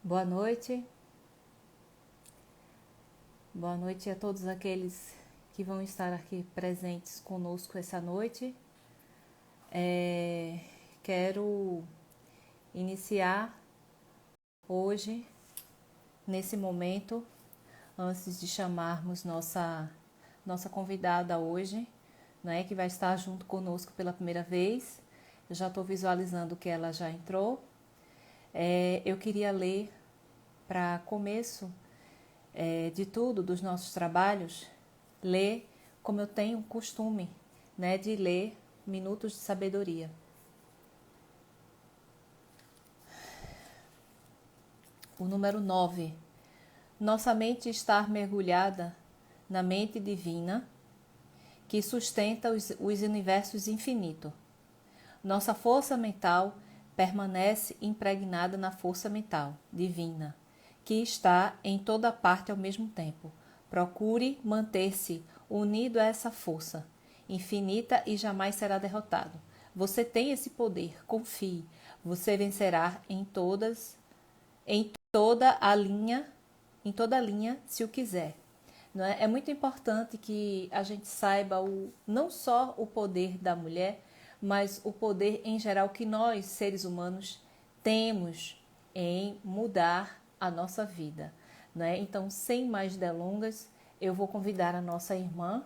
Boa noite. Boa noite a todos aqueles que vão estar aqui presentes conosco essa noite. Quero iniciar hoje, nesse momento, antes de chamarmos nossa convidada hoje, né, que vai estar junto conosco pela primeira vez. Eu já estou visualizando que ela já entrou. Eu queria ler, para começo de tudo, dos nossos trabalhos, ler como eu tenho costume, né, de ler Minutos de Sabedoria. O número 9. Nossa mente está mergulhada na mente divina que sustenta os universos infinitos. Nossa força mental permanece impregnada na força mental divina, que está em toda parte ao mesmo tempo. Procure manter-se unido a essa força infinita e jamais será derrotado. Você tem esse poder, confie. Você vencerá em toda a linha, se o quiser. Não é? É muito importante que a gente saiba não só o poder da mulher, mas o poder em geral que nós, seres humanos, temos em mudar a nossa vida. Não é? Então, sem mais delongas, eu vou convidar a nossa irmã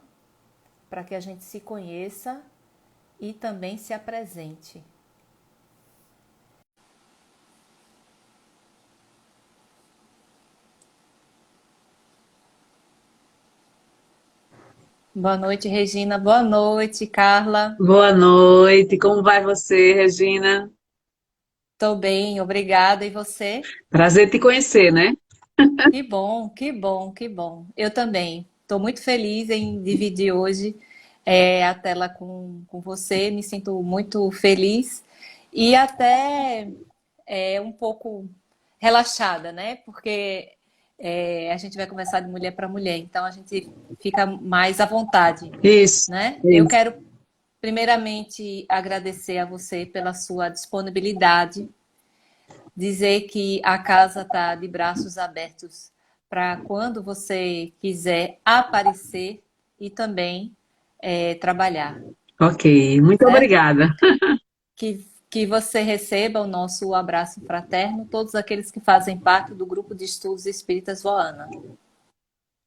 para que a gente se conheça e também se apresente. Boa noite, Regina. Boa noite, Carla. Boa noite, como vai você, Regina? Estou bem, obrigada. E você? Prazer te conhecer, né? Que bom, que bom, que bom. Eu também. Estou muito feliz em dividir hoje a tela com você. Me sinto muito feliz e até um pouco relaxada, né? Porque a gente vai conversar de mulher para mulher, então a gente fica mais à vontade, Isso, né? Eu isso. quero primeiramente agradecer a você pela sua disponibilidade, dizer que a casa está de braços abertos para quando você quiser aparecer e também trabalhar, Ok, muito certo? obrigada. Que você receba o nosso abraço fraterno, todos aqueles que fazem parte do grupo de estudos espíritas Voana,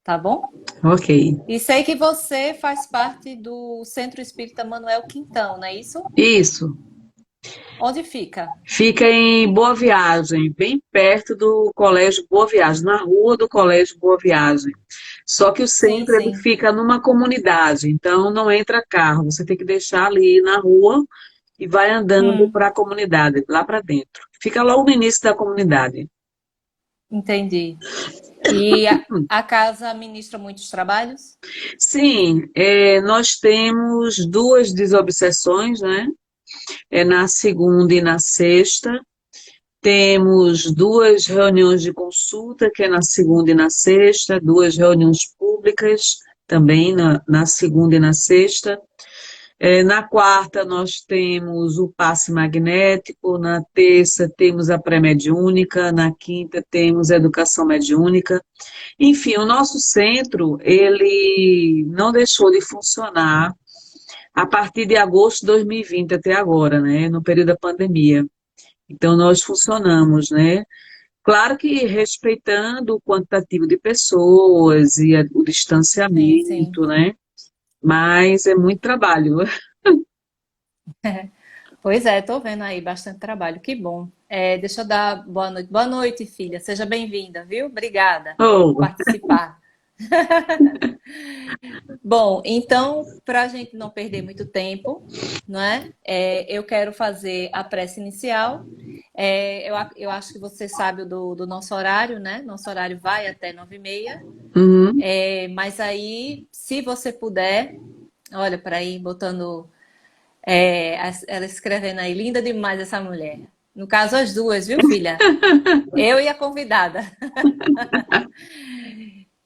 tá bom? Ok, E sei que você faz parte do Centro Espírita Manuel Quintão, não é isso? isso. Onde fica? Fica em Boa Viagem, bem perto do Colégio Boa Viagem, na rua do Colégio Boa Viagem. Só que o Sim, centro ele sim, fica numa comunidade, então não entra carro. Você tem que deixar ali na rua e vai andando para a comunidade, lá para dentro. Fica logo no início da comunidade. entendi. E a casa ministra muitos trabalhos? Sim, nós temos duas desobsessões, né? É na segunda e na sexta. Temos duas reuniões de consulta, que é na segunda e na sexta, duas reuniões públicas, também na segunda e na sexta. Na quarta, nós temos o passe magnético, na terça, temos a pré-mediúnica, na quinta, temos a educação mediúnica. Enfim, o nosso centro, ele não deixou de funcionar a partir de agosto de 2020 até agora, né, no período da pandemia. Então, nós funcionamos, né? Claro que respeitando o quantitativo de pessoas e o Sim, sim. distanciamento, né? Mas é muito trabalho. Pois é, estou vendo aí bastante trabalho. Que bom. Deixa eu dar boa noite. Boa noite, filha. Seja bem-vinda, viu? Obrigada por Oh, participar. Bom, então, para a gente não perder muito tempo, não é? Eu quero fazer a prece inicial. Eu acho que você sabe do nosso horário, né? Nosso horário vai até 9h30. uhum. Mas aí, se você puder, olha para aí, botando ela escrevendo aí, linda demais essa mulher. No caso, as duas, viu, filha? Eu e a convidada.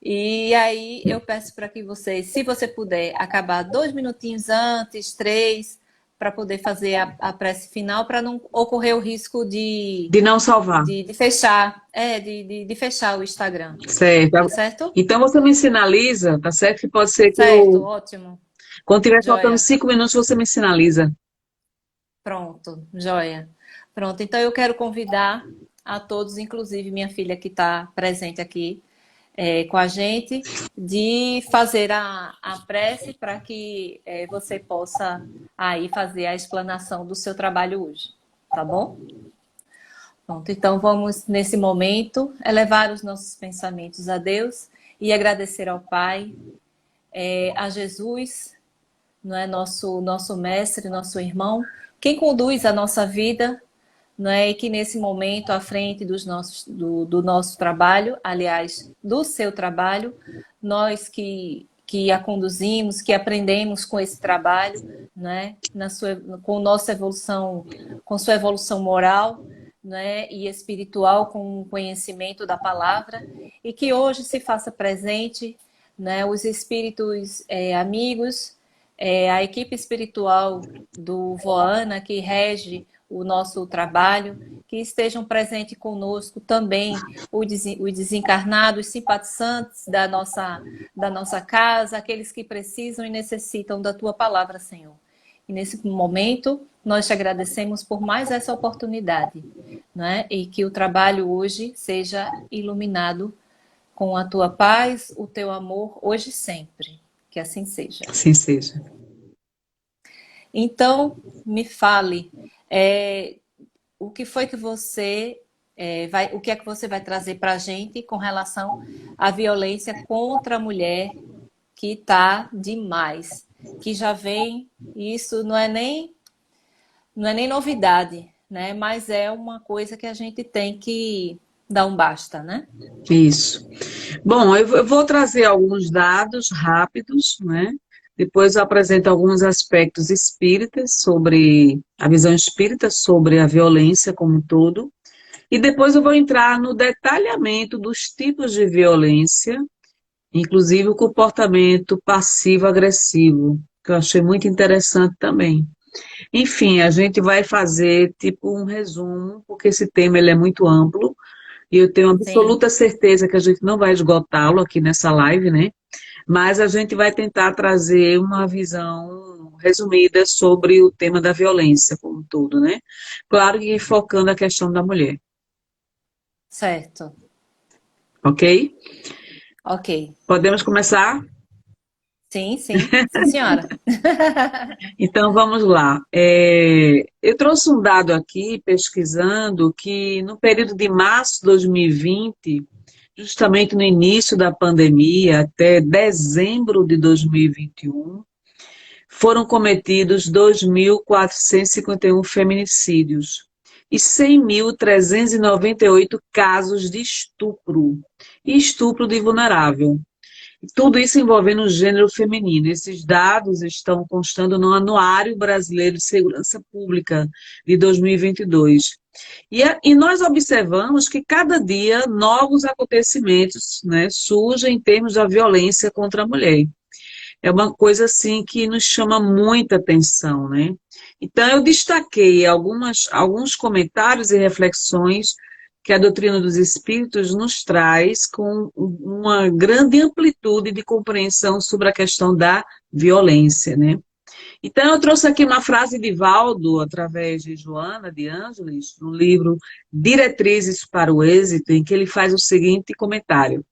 E aí eu peço para que você, se você puder, acabar 2 minutinhos antes, 3, para poder fazer a prece final, para não ocorrer o risco De não salvar. de fechar, de fechar o Instagram. Tá Certo. certo? Então você me sinaliza, tá certo? Que pode ser que Certo, eu, ótimo. quando tiver faltando Joia. 5 minutos, você me sinaliza. Pronto, joia. Pronto, então eu quero convidar a todos, inclusive minha filha que está presente aqui com a gente, de fazer a prece para que você possa aí fazer a explanação do seu trabalho hoje, tá bom? Pronto, então vamos nesse momento elevar os nossos pensamentos a Deus e agradecer ao Pai, a Jesus, não é nosso mestre, nosso irmão, quem conduz a nossa vida, não é? E que nesse momento, à frente do nosso trabalho, aliás, do seu trabalho, nós que a conduzimos, que aprendemos com esse trabalho, né? Com nossa evolução, com sua evolução moral, né? E espiritual, com o conhecimento da palavra, e que hoje se faça presente, né? Os espíritos amigos, a equipe espiritual do Voana, que rege o nosso trabalho, que estejam presentes conosco também os desencarnados, simpatizantes da nossa casa, aqueles que precisam e necessitam da tua palavra, Senhor. E nesse momento, nós te agradecemos por mais essa oportunidade, né? E que o trabalho hoje seja iluminado com a tua paz, o teu amor, hoje e sempre. Que assim seja. Assim seja. Então, me fale, o que foi que você o que é que você vai trazer para a gente com relação à violência contra a mulher que está demais, que já vem, isso não é nem novidade, né? Mas é uma coisa que a gente tem que dar um basta, né? Isso. Bom, eu vou trazer alguns dados rápidos, né? Depois eu apresento alguns aspectos espíritas sobre a visão espírita sobre a violência como um todo. E depois eu vou entrar no detalhamento dos tipos de violência, inclusive o comportamento passivo-agressivo, que eu achei muito interessante também. Enfim, a gente vai fazer tipo um resumo, porque esse tema ele é muito amplo e eu tenho Sim, absoluta certeza que a gente não vai esgotá-lo aqui nessa live, né? Mas a gente vai tentar trazer uma visão resumida sobre o tema da violência como um todo, né? Claro que focando a questão da mulher, certo. ok? Ok. Podemos começar? Sim, sim, sim, senhora. Então vamos lá. Eu trouxe um dado aqui, pesquisando, que no período de março de 2020, justamente no início da pandemia, até dezembro de 2021, foram cometidos 2.451 feminicídios e 100.398 casos de estupro e estupro de vulnerável. Tudo isso envolvendo o gênero feminino. Esses dados estão constando no Anuário Brasileiro de Segurança Pública de 2022. E nós observamos que cada dia novos acontecimentos, né, surgem em termos da violência contra a mulher. É uma coisa assim que nos chama muita atenção, né? Então eu destaquei alguns comentários e reflexões que a doutrina dos espíritos nos traz com uma grande amplitude de compreensão sobre a questão da violência, né? Então eu trouxe aqui uma frase de Valdo, através de Joana de Ângeles, no livro Diretrizes para o Êxito, em que ele faz o seguinte comentário: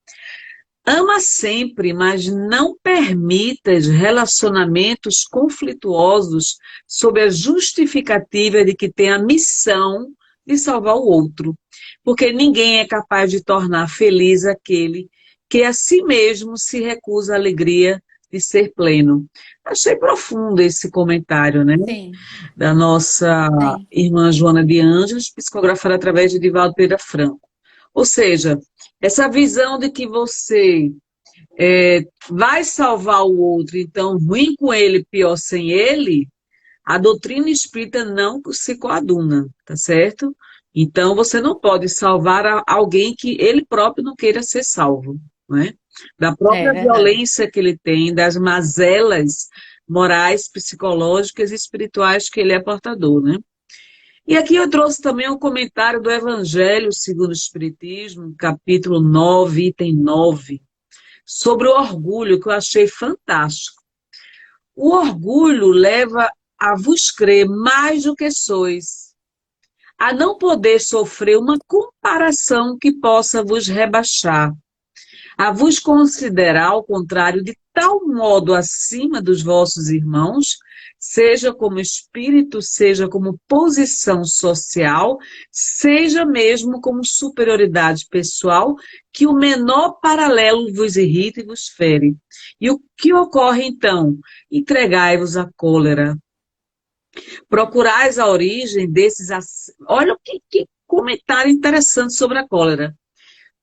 ama sempre, mas não permitas relacionamentos conflituosos sob a justificativa de que tem a missão de salvar o outro, porque ninguém é capaz de tornar feliz aquele que a si mesmo se recusa a alegria de ser pleno. Achei profundo esse comentário, né? Sim, Da nossa sim, irmã Joana de Anjos, psicografada através de Divaldo Pereira Franco. Ou seja, essa visão de que você vai salvar o outro, então ruim com ele, pior sem ele, a doutrina espírita não se coaduna, tá certo? Então você não pode salvar alguém que ele próprio não queira ser salvo, não é? Da é própria verdade. violência que ele tem, das mazelas, morais, psicológicas e espirituais que ele é portador, né? E aqui eu trouxe também um comentário do Evangelho segundo o Espiritismo, capítulo 9, item 9, sobre o orgulho, que eu achei fantástico. O orgulho leva a vos crer mais do que sois, a não poder sofrer uma comparação que possa vos rebaixar, a vos considerar, ao contrário, de tal modo acima dos vossos irmãos, seja como espírito, seja como posição social, seja mesmo como superioridade pessoal, que o menor paralelo vos irrita e vos fere. E o que ocorre então? Entregai-vos à cólera. Procurais a origem desses... Olha que comentário interessante sobre a cólera.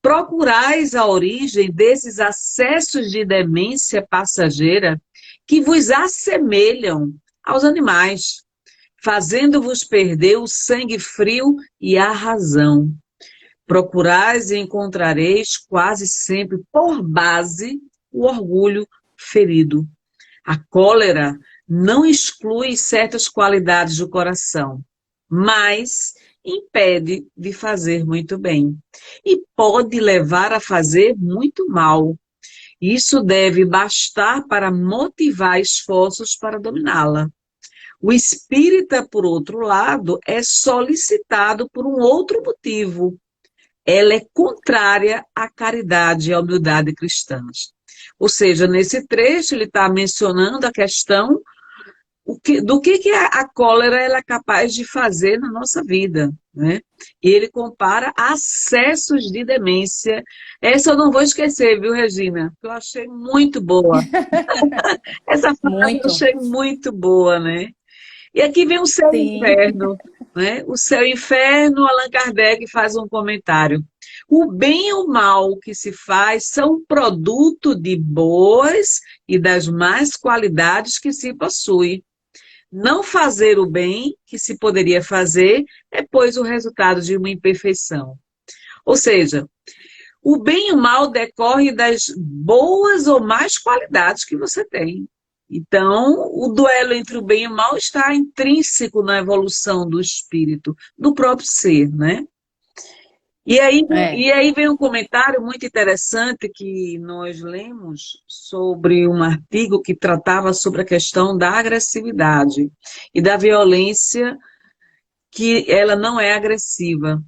Procurais a origem desses acessos de demência passageira que vos assemelham aos animais, fazendo-vos perder o sangue frio e a razão. Procurais e encontrareis quase sempre por base o orgulho ferido. A cólera não exclui certas qualidades do coração, mas impede de fazer muito bem e pode levar a fazer muito mal. Isso deve bastar para motivar esforços para dominá-la. O espírita, por outro lado, é solicitado por um outro motivo. Ela é contrária à caridade e à humildade cristãs. Ou seja, nesse trecho ele está mencionando a questão do que a cólera ela é capaz de fazer na nossa vida, né? E ele compara acessos de demência. Essa eu não vou esquecer, viu, Regina? Eu achei muito boa. Essa frase eu Muito. achei muito boa, né? E aqui vem o céu e o Sim. inferno, né? O céu e o inferno, Allan Kardec faz um comentário. O bem e o mal que se faz são produto de boas e das más qualidades que se possui. Não fazer o bem que se poderia fazer é, pois, o resultado de uma imperfeição. Ou seja, o bem e o mal decorre das boas ou más qualidades que você tem. Então, o duelo entre o bem e o mal está intrínseco na evolução do espírito, do próprio ser, né? É. E aí vem um comentário muito interessante que nós lemos sobre um artigo que tratava sobre a questão da agressividade e da violência, que ela não é agressiva,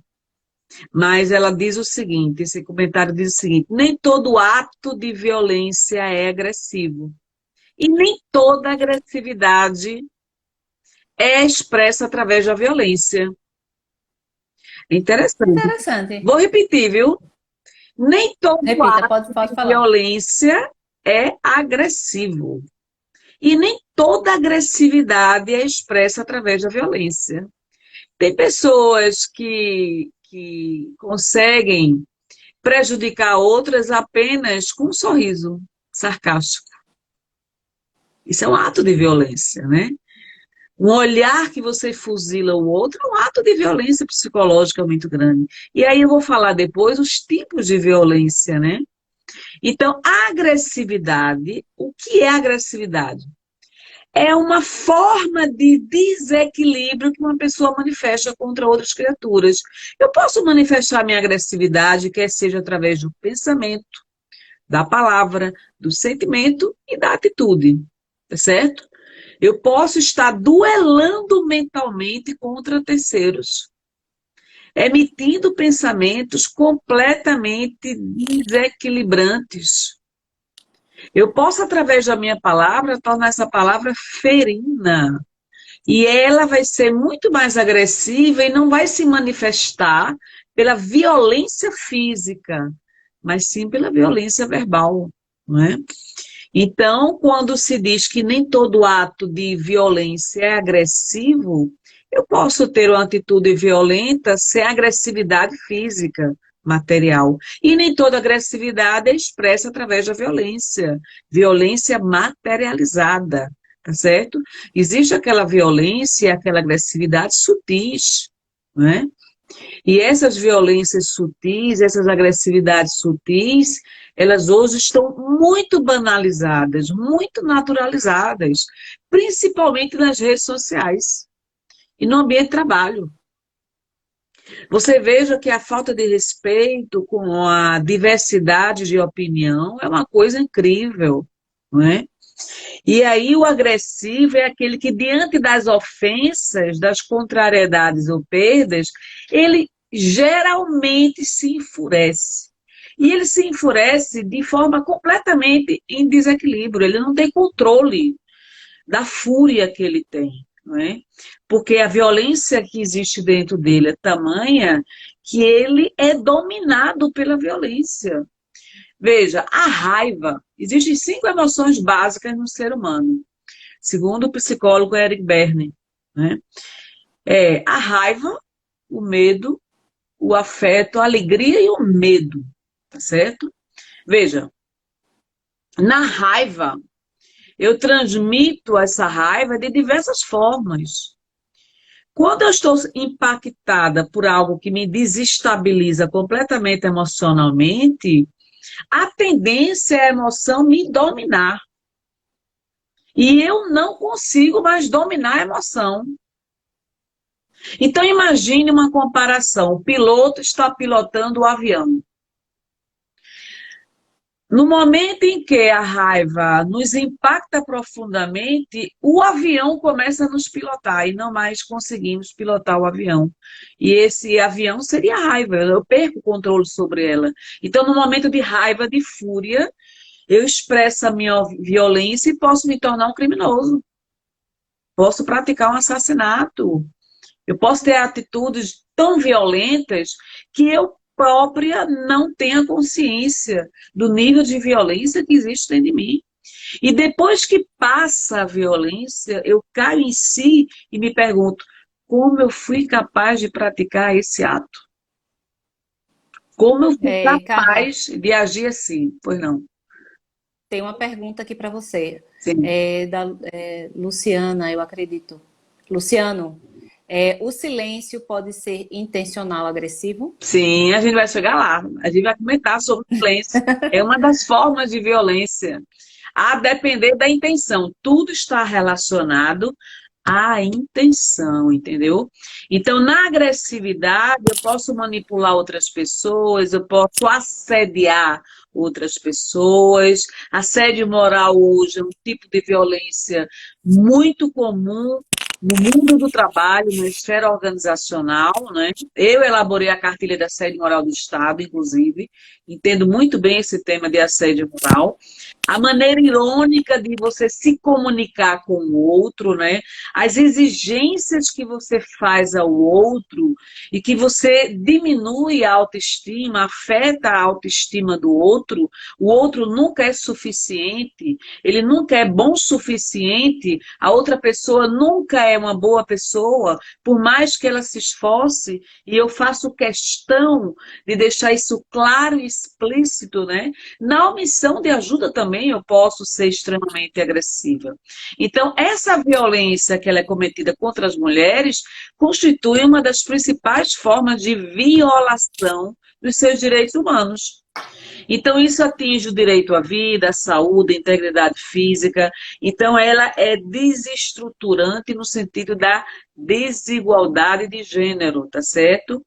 mas ela diz o seguinte, esse comentário diz o seguinte: nem todo ato de violência é agressivo e nem toda agressividade é expressa através da violência. Interessante. Interessante. Vou repetir, viu? Nem todo Repita, ato pode de falar. violência é agressivo. E nem toda agressividade é expressa através da violência. Tem pessoas que conseguem prejudicar outras apenas com um sorriso sarcástico. Isso é um ato de violência, né? Um olhar que você fuzila o outro é um ato de violência psicológica muito grande. E aí eu vou falar depois os tipos de violência, né? Então, a agressividade, o que é agressividade? É uma forma de desequilíbrio que uma pessoa manifesta contra outras criaturas. Eu posso manifestar minha agressividade, quer seja através do pensamento, da palavra, do sentimento e da atitude, tá certo? Eu posso estar duelando mentalmente contra terceiros, emitindo pensamentos completamente desequilibrantes. Eu posso, através da minha palavra, tornar essa palavra ferina. E ela vai ser muito mais agressiva e não vai se manifestar pela violência física, mas sim pela violência verbal, não é? Então, quando se diz que nem todo ato de violência é agressivo, eu posso ter uma atitude violenta sem agressividade física, material. E nem toda agressividade é expressa através da violência, violência materializada, tá certo? Existe aquela violência, aquela agressividade sutis, né? E essas violências sutis, essas agressividades sutis, elas hoje estão muito banalizadas, muito naturalizadas, principalmente nas redes sociais e no ambiente de trabalho. Você veja que a falta de respeito com a diversidade de opinião é uma coisa incrível, não é? E aí o agressivo é aquele que, diante das ofensas, das contrariedades ou perdas, ele geralmente se enfurece. E ele se enfurece de forma completamente em desequilíbrio, ele não tem controle da fúria que ele tem, não é? Porque a violência que existe dentro dele é tamanha que ele é dominado pela violência. Veja, a raiva. Existem 5 emoções básicas no ser humano, segundo o psicólogo Eric Berne, né? É a raiva, o medo, o afeto, a alegria e o medo, tá certo? Veja, na raiva, eu transmito essa raiva de diversas formas. Quando eu estou impactada por algo que me desestabiliza completamente emocionalmente, a tendência é a emoção me dominar. E eu não consigo mais dominar a emoção. Então, imagine uma comparação. O piloto está pilotando o avião. No momento em que a raiva nos impacta profundamente, o avião começa a nos pilotar e não mais conseguimos pilotar o avião. E esse avião seria a raiva, eu perco o controle sobre ela. Então, no momento de raiva, de fúria, eu expresso a minha violência e posso me tornar um criminoso. Posso praticar um assassinato. Eu posso ter atitudes tão violentas que eu própria não tenha consciência do nível de violência que existe dentro de mim. E depois que passa a violência, eu caio em si e me pergunto, como eu fui capaz de praticar esse ato? Como eu fui Carla, capaz de agir assim? Pois não. tem uma pergunta aqui para você. Sim. Luciana, eu acredito. Luciano, o silêncio pode ser intencional agressivo? Sim, a gente vai chegar lá. A gente vai comentar sobre violência. É uma das formas de violência. A depender da intenção. Tudo está relacionado à intenção, entendeu? Então, na agressividade, eu posso manipular outras pessoas, eu posso assediar outras pessoas. Assédio moral hoje é um tipo de violência muito comum no mundo do trabalho, na esfera organizacional, né? Eu elaborei a cartilha de assédio moral do Estado, inclusive, entendo muito bem esse tema de assédio moral. A maneira irônica de você se comunicar com o outro, né? As exigências que você faz ao outro e que você diminui a autoestima, afeta a autoestima do outro, o outro nunca é suficiente, ele nunca é bom o suficiente, a outra pessoa nunca é uma boa pessoa, por mais que ela se esforce, e eu faço questão de deixar isso claro e explícito, né? Na omissão de ajuda também eu posso ser extremamente agressiva. Então, essa violência que ela é cometida contra as mulheres constitui uma das principais formas de violação dos seus direitos humanos. Então, isso atinge o direito à vida, à saúde, à integridade física. Então, ela é desestruturante no sentido da desigualdade de gênero, tá certo?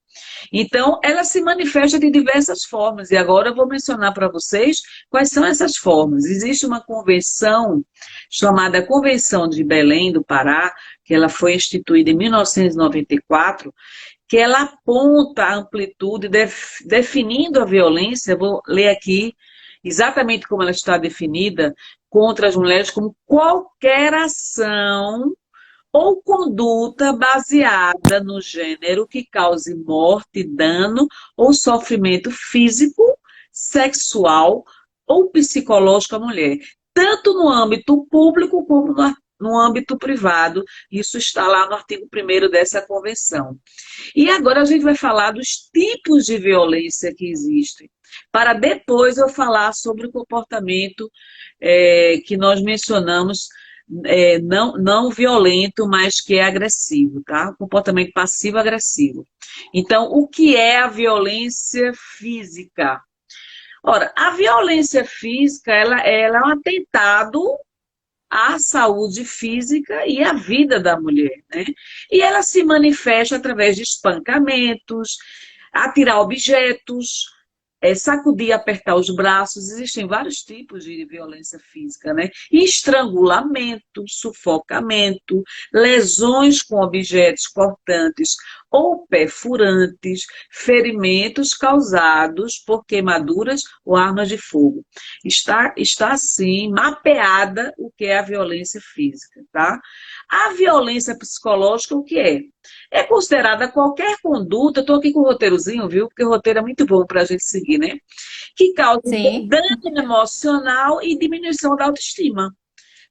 Então, ela se manifesta de diversas formas. E agora eu vou mencionar para vocês quais são essas formas. Existe uma convenção chamada Convenção de Belém do Pará, que ela foi instituída em 1994, que ela aponta a amplitude, definindo a violência, vou ler aqui exatamente como ela está definida, contra as mulheres, como qualquer ação ou conduta baseada no gênero que cause morte, dano ou sofrimento físico, sexual ou psicológico à mulher, tanto no âmbito público como no âmbito privado. Isso está lá no artigo 1º dessa convenção. E agora a gente vai falar dos tipos de violência que existem, para depois eu falar sobre o comportamento que nós mencionamos não violento, mas que é agressivo, tá? Comportamento passivo-agressivo. Então, o que é a violência física? Ora, a violência física, ela é um atentado à saúde física e à vida da mulher, né? E ela se manifesta através de espancamentos, atirar objetos, sacudir, apertar os braços. Existem vários tipos de violência física, né? Estrangulamento, sufocamento, lesões com objetos cortantes ou perfurantes, ferimentos causados por queimaduras ou armas de fogo. Está assim, mapeada o que é a violência física, tá? A violência psicológica, o que é? É considerada qualquer conduta, estou aqui com o roteirozinho, viu? Porque o roteiro é muito bom para a gente seguir, né? Que cause Sim, dano emocional e diminuição da autoestima.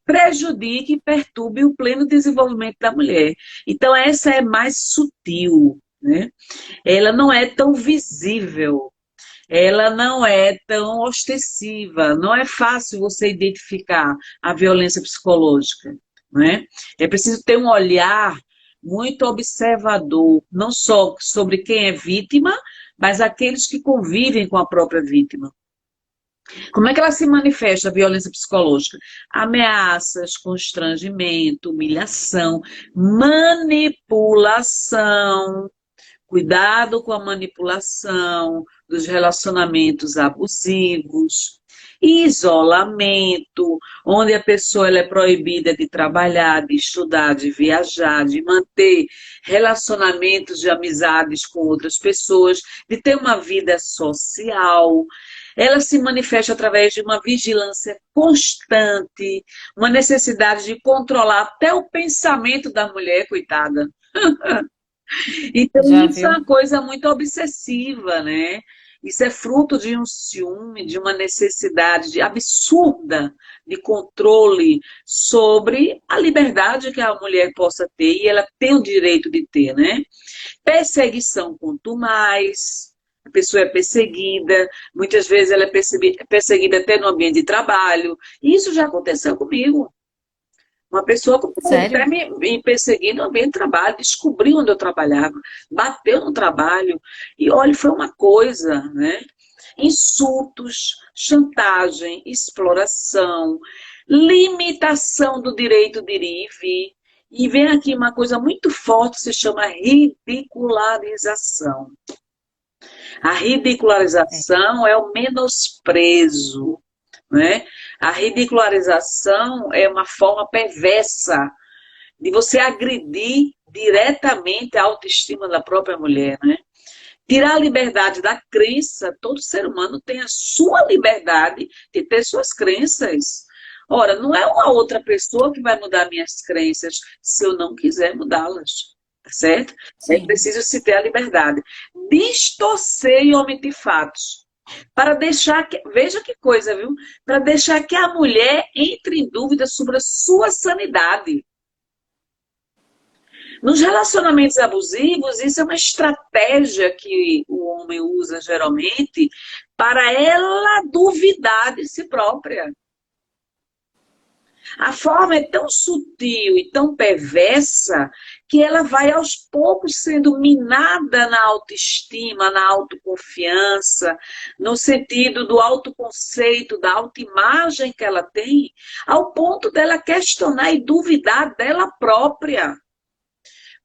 Prejudique e perturbe o pleno desenvolvimento da mulher. Então, essa é mais sutil, né? Ela não é tão visível, ela não é tão ostensiva, não é fácil você identificar a violência psicológica, né? É preciso ter um olhar muito observador, não só sobre quem é vítima, mas aqueles que convivem com a própria vítima. Como é que ela se manifesta, a violência psicológica? Ameaças, constrangimento, humilhação, manipulação. Cuidado com a manipulação dos relacionamentos abusivos, isolamento, onde a pessoa ela é proibida de trabalhar, de estudar, de viajar, de manter relacionamentos de amizades com outras pessoas, de ter uma vida social. Ela se manifesta através de uma vigilância constante, uma necessidade de controlar até o pensamento da mulher, coitada. Então, já isso é viu? uma coisa muito obsessiva, né? Isso é fruto de um ciúme, de uma necessidade absurda de controle sobre a liberdade que a mulher possa ter, e ela tem o direito de ter, né? Perseguição, quanto mais a pessoa é perseguida, muitas vezes ela é perseguida até no ambiente de trabalho. Isso já aconteceu comigo. Uma pessoa começou até Sério? me perseguir no ambiente de trabalho, descobriu onde eu trabalhava, bateu no trabalho, e olha, foi uma coisa, né? Insultos, chantagem, exploração, limitação do direito de ir e vir. E vem aqui uma coisa muito forte, se chama ridicularização. A É. ridicularização é o menosprezo, né? A ridicularização é uma forma perversa de você agredir diretamente a autoestima da própria mulher, né? Tirar a liberdade da crença, todo ser humano tem a sua liberdade de ter suas crenças. Ora, não é uma outra pessoa que vai mudar minhas crenças se eu não quiser mudá-las, tá certo? É Sim. preciso se ter a liberdade. Distorcer e omitir fatos. Para deixar que, veja que coisa, viu? Para deixar que a mulher entre em dúvida sobre a sua sanidade. Nos relacionamentos abusivos, isso é uma estratégia que o homem usa geralmente para ela duvidar de si própria. A forma é tão sutil e tão perversa que ela vai aos poucos sendo minada na autoestima, na autoconfiança, no sentido do autoconceito, da autoimagem que ela tem, ao ponto dela questionar e duvidar dela própria.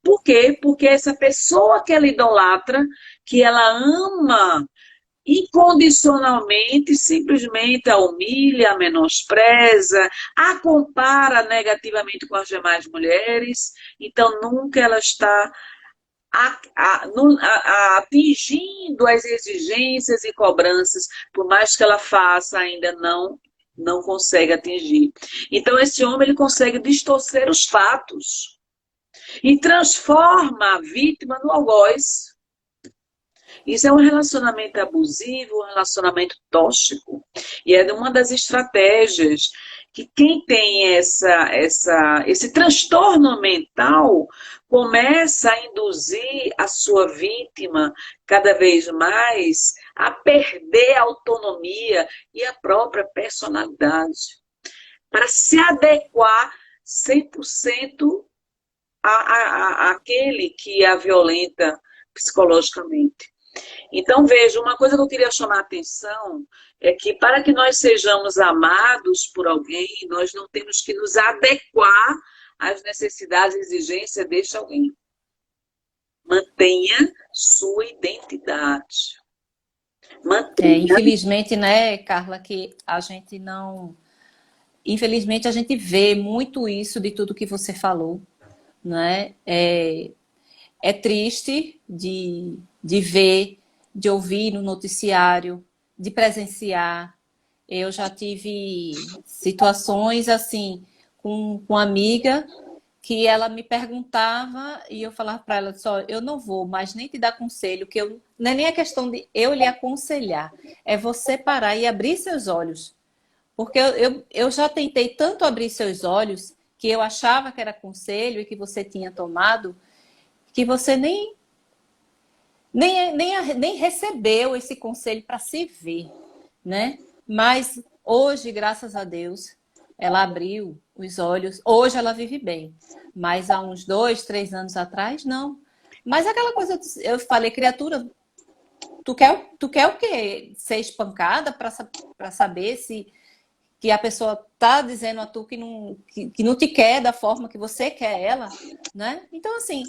Por quê? Porque essa pessoa que ela idolatra, que ela ama incondicionalmente, simplesmente a humilha, a menospreza, a compara negativamente com as demais mulheres, então nunca ela está atingindo as exigências e cobranças, por mais que ela faça, ainda não consegue atingir. Então esse homem ele consegue distorcer os fatos e transforma a vítima no algoz. Isso é um relacionamento abusivo, um relacionamento tóxico. E é uma das estratégias que quem tem esse transtorno mental começa a induzir a sua vítima cada vez mais a perder a autonomia e a própria personalidade para se adequar 100% aquele que a violenta psicologicamente. Então, veja, uma coisa que eu queria chamar a atenção é que para que nós sejamos amados por alguém, nós não temos que nos adequar às necessidades e exigências deste alguém. Mantenha sua identidade. Mantenha. Infelizmente, né, Carla, que a gente não. Infelizmente, a gente vê muito isso de tudo que você falou, né? É triste de ver, de ouvir no noticiário, de presenciar. Eu já tive situações assim com uma amiga que ela me perguntava e eu falava para ela só, eu não vou mais nem te dar conselho, que eu não é nem a questão de eu lhe aconselhar, é você parar e abrir seus olhos. Porque eu já tentei tanto abrir seus olhos que eu achava que era conselho e que você tinha tomado, que você nem recebeu esse conselho para se ver, né? Mas hoje, graças a Deus, ela abriu os olhos. Hoje ela vive bem. Mas há uns 2, 3 anos atrás, não. Mas aquela coisa, eu falei, criatura, tu quer o quê? Ser espancada para saber se que a pessoa tá dizendo a tu que não te quer da forma que você quer ela, né? Então, assim,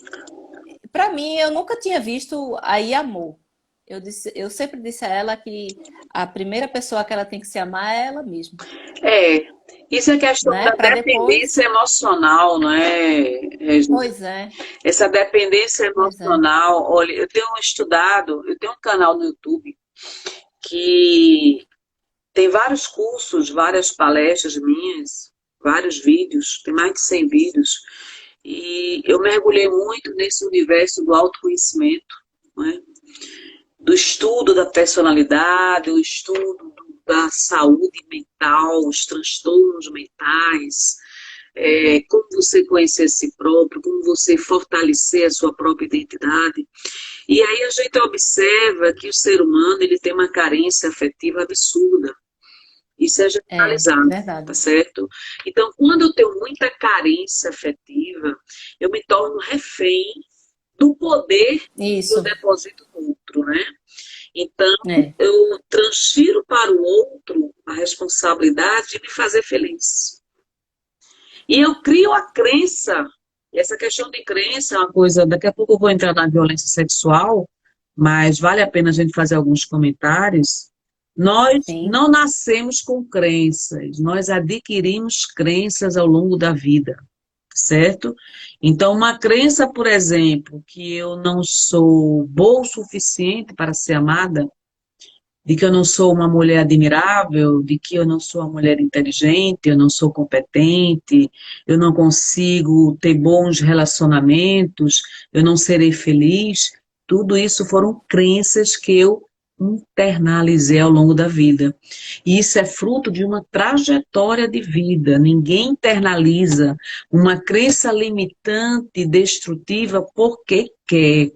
para mim, eu nunca tinha visto aí amor. Eu sempre disse a ela que a primeira pessoa que ela tem que se amar é ela mesma, É, isso é questão né? da Para depois. dependência emocional, não é, Regina? Pois é, Essa dependência pois é. emocional, olha, eu tenho estudado, eu tenho um canal no YouTube que tem vários cursos, várias palestras minhas, vários vídeos, tem mais de 100 vídeos, e eu mergulhei muito nesse universo do autoconhecimento, não é? Do estudo da personalidade, o estudo da saúde mental, os transtornos mentais, como você conhecer a si próprio, como você fortalecer a sua própria identidade. E aí a gente observa que o ser humano ele tem uma carência afetiva absurda. Isso é É generalizado, tá verdade. certo? Então, quando eu tenho muita carência afetiva, eu me torno refém do poder que eu Isso, deposito no outro, né? Então, é. eu transfiro para o outro a responsabilidade de me fazer feliz. E eu crio a crença, e essa questão de crença é uma coisa, daqui a pouco eu vou entrar na violência sexual, mas vale a pena a gente fazer alguns comentários. Nós Sim, não nascemos com crenças, nós adquirimos crenças ao longo da vida, certo? Então, uma crença, por exemplo, que eu não sou boa o suficiente para ser amada, de que eu não sou uma mulher admirável, de que eu não sou uma mulher inteligente, eu não sou competente, eu não consigo ter bons relacionamentos, eu não serei feliz. Tudo isso foram crenças que eu internalizei ao longo da vida. E isso é fruto de uma trajetória de vida. Ninguém internaliza uma crença limitante, destrutiva, porque quer.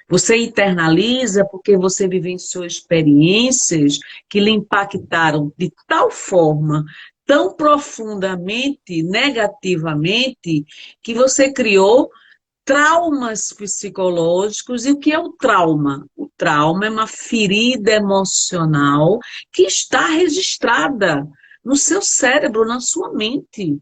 Você internaliza porque você vivenciou experiências que lhe impactaram de tal forma, tão profundamente, negativamente, que você criou traumas psicológicos. E o que é o trauma? O trauma é uma ferida emocional que está registrada no seu cérebro, na sua mente.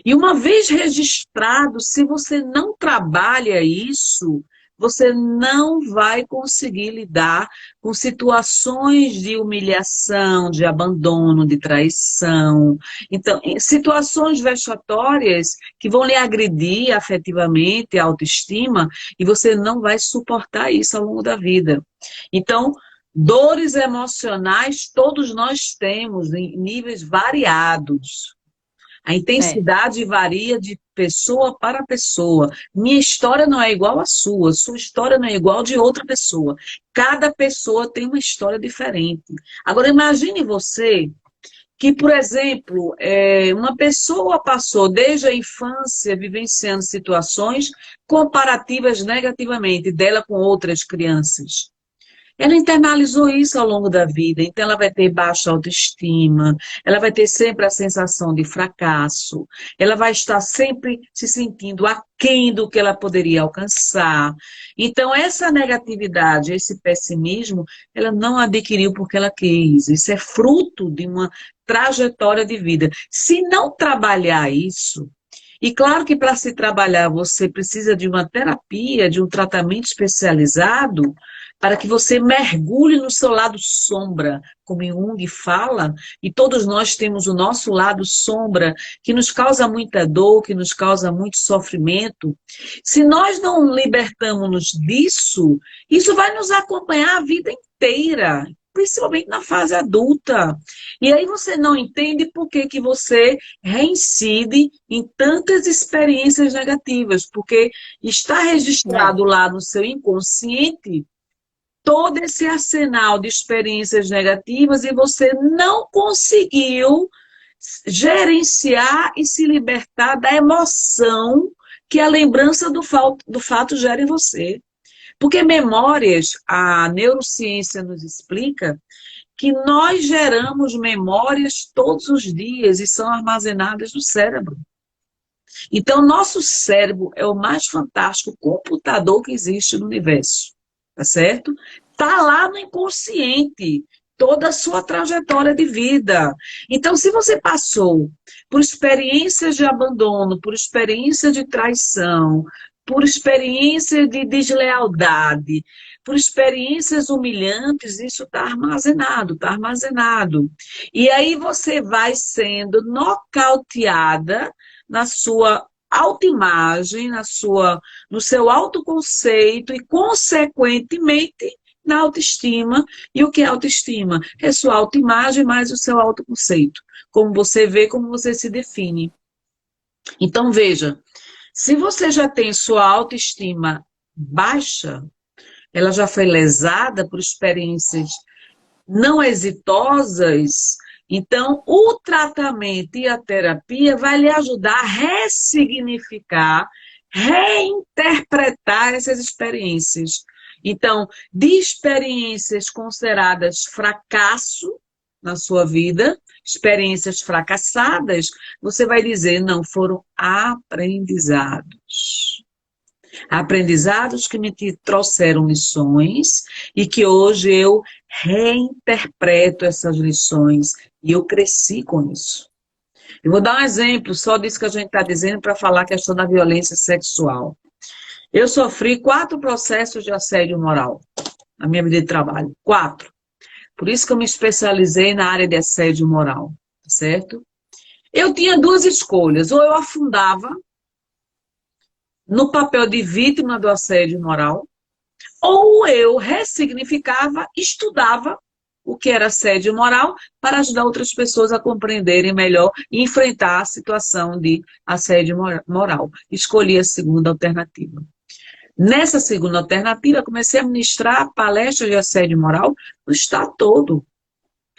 E uma vez registrado, se você não trabalha isso, você não vai conseguir lidar com situações de humilhação, de abandono, de traição. Então, situações vexatórias que vão lhe agredir afetivamente, a autoestima, e você não vai suportar isso ao longo da vida. Então, dores emocionais todos nós temos em níveis variados. A é. intensidade varia de pessoa para pessoa. Minha história não é igual à sua história não é igual de outra pessoa. Cada pessoa tem uma história diferente. Agora, imagine você que, por exemplo, uma pessoa passou desde a infância vivenciando situações comparativas negativamente dela com outras crianças. Ela internalizou isso ao longo da vida, então ela vai ter baixa autoestima, ela vai ter sempre a sensação de fracasso, ela vai estar sempre se sentindo aquém do que ela poderia alcançar. Então, essa negatividade, esse pessimismo, ela não adquiriu porque ela quis. Isso é fruto de uma trajetória de vida. Se não trabalhar isso, e claro que para se trabalhar você precisa de uma terapia, de um tratamento especializado, para que você mergulhe no seu lado sombra, como Jung fala, e todos nós temos o nosso lado sombra, que nos causa muita dor, que nos causa muito sofrimento. Se nós não libertamos-nos disso, isso vai nos acompanhar a vida inteira, principalmente na fase adulta. E aí você não entende por que que você reincide em tantas experiências negativas, porque está É, registrado lá no seu inconsciente todo esse arsenal de experiências negativas e você não conseguiu gerenciar e se libertar da emoção que a lembrança do fato gera em você. Porque memórias, a neurociência nos explica que nós geramos memórias todos os dias e são armazenadas no cérebro. Então, nosso cérebro é o mais fantástico computador que existe no universo, tá certo? Tá lá no inconsciente toda a sua trajetória de vida. Então, se você passou por experiências de abandono, por experiência de traição, por experiência de deslealdade, por experiências humilhantes, isso está armazenado, está armazenado. E aí você vai sendo nocauteada na sua autoimagem, no seu autoconceito e, consequentemente, na autoestima. E o que é autoestima? É sua autoimagem mais o seu autoconceito. Como você vê, como você se define. Então, veja, se você já tem sua autoestima baixa, ela já foi lesada por experiências não exitosas, então o tratamento e a terapia vai lhe ajudar a ressignificar, reinterpretar essas experiências. Então, de experiências consideradas fracasso na sua vida, experiências fracassadas, você vai dizer, não, foram aprendizados. Aprendizados que me trouxeram lições e que hoje eu reinterpreto essas lições e eu cresci com isso. Eu vou dar um exemplo só disso que a gente está dizendo para falar a questão da violência sexual. Eu sofri 4 processos de assédio moral na minha vida de trabalho. 4. Por isso que eu me especializei na área de assédio moral, certo? Eu tinha 2 escolhas. Ou eu afundava no papel de vítima do assédio moral, ou eu ressignificava, estudava o que era assédio moral para ajudar outras pessoas a compreenderem melhor e enfrentar a situação de assédio moral. Escolhi a segunda alternativa. Nessa segunda alternativa, comecei a ministrar palestras de assédio moral no estado todo.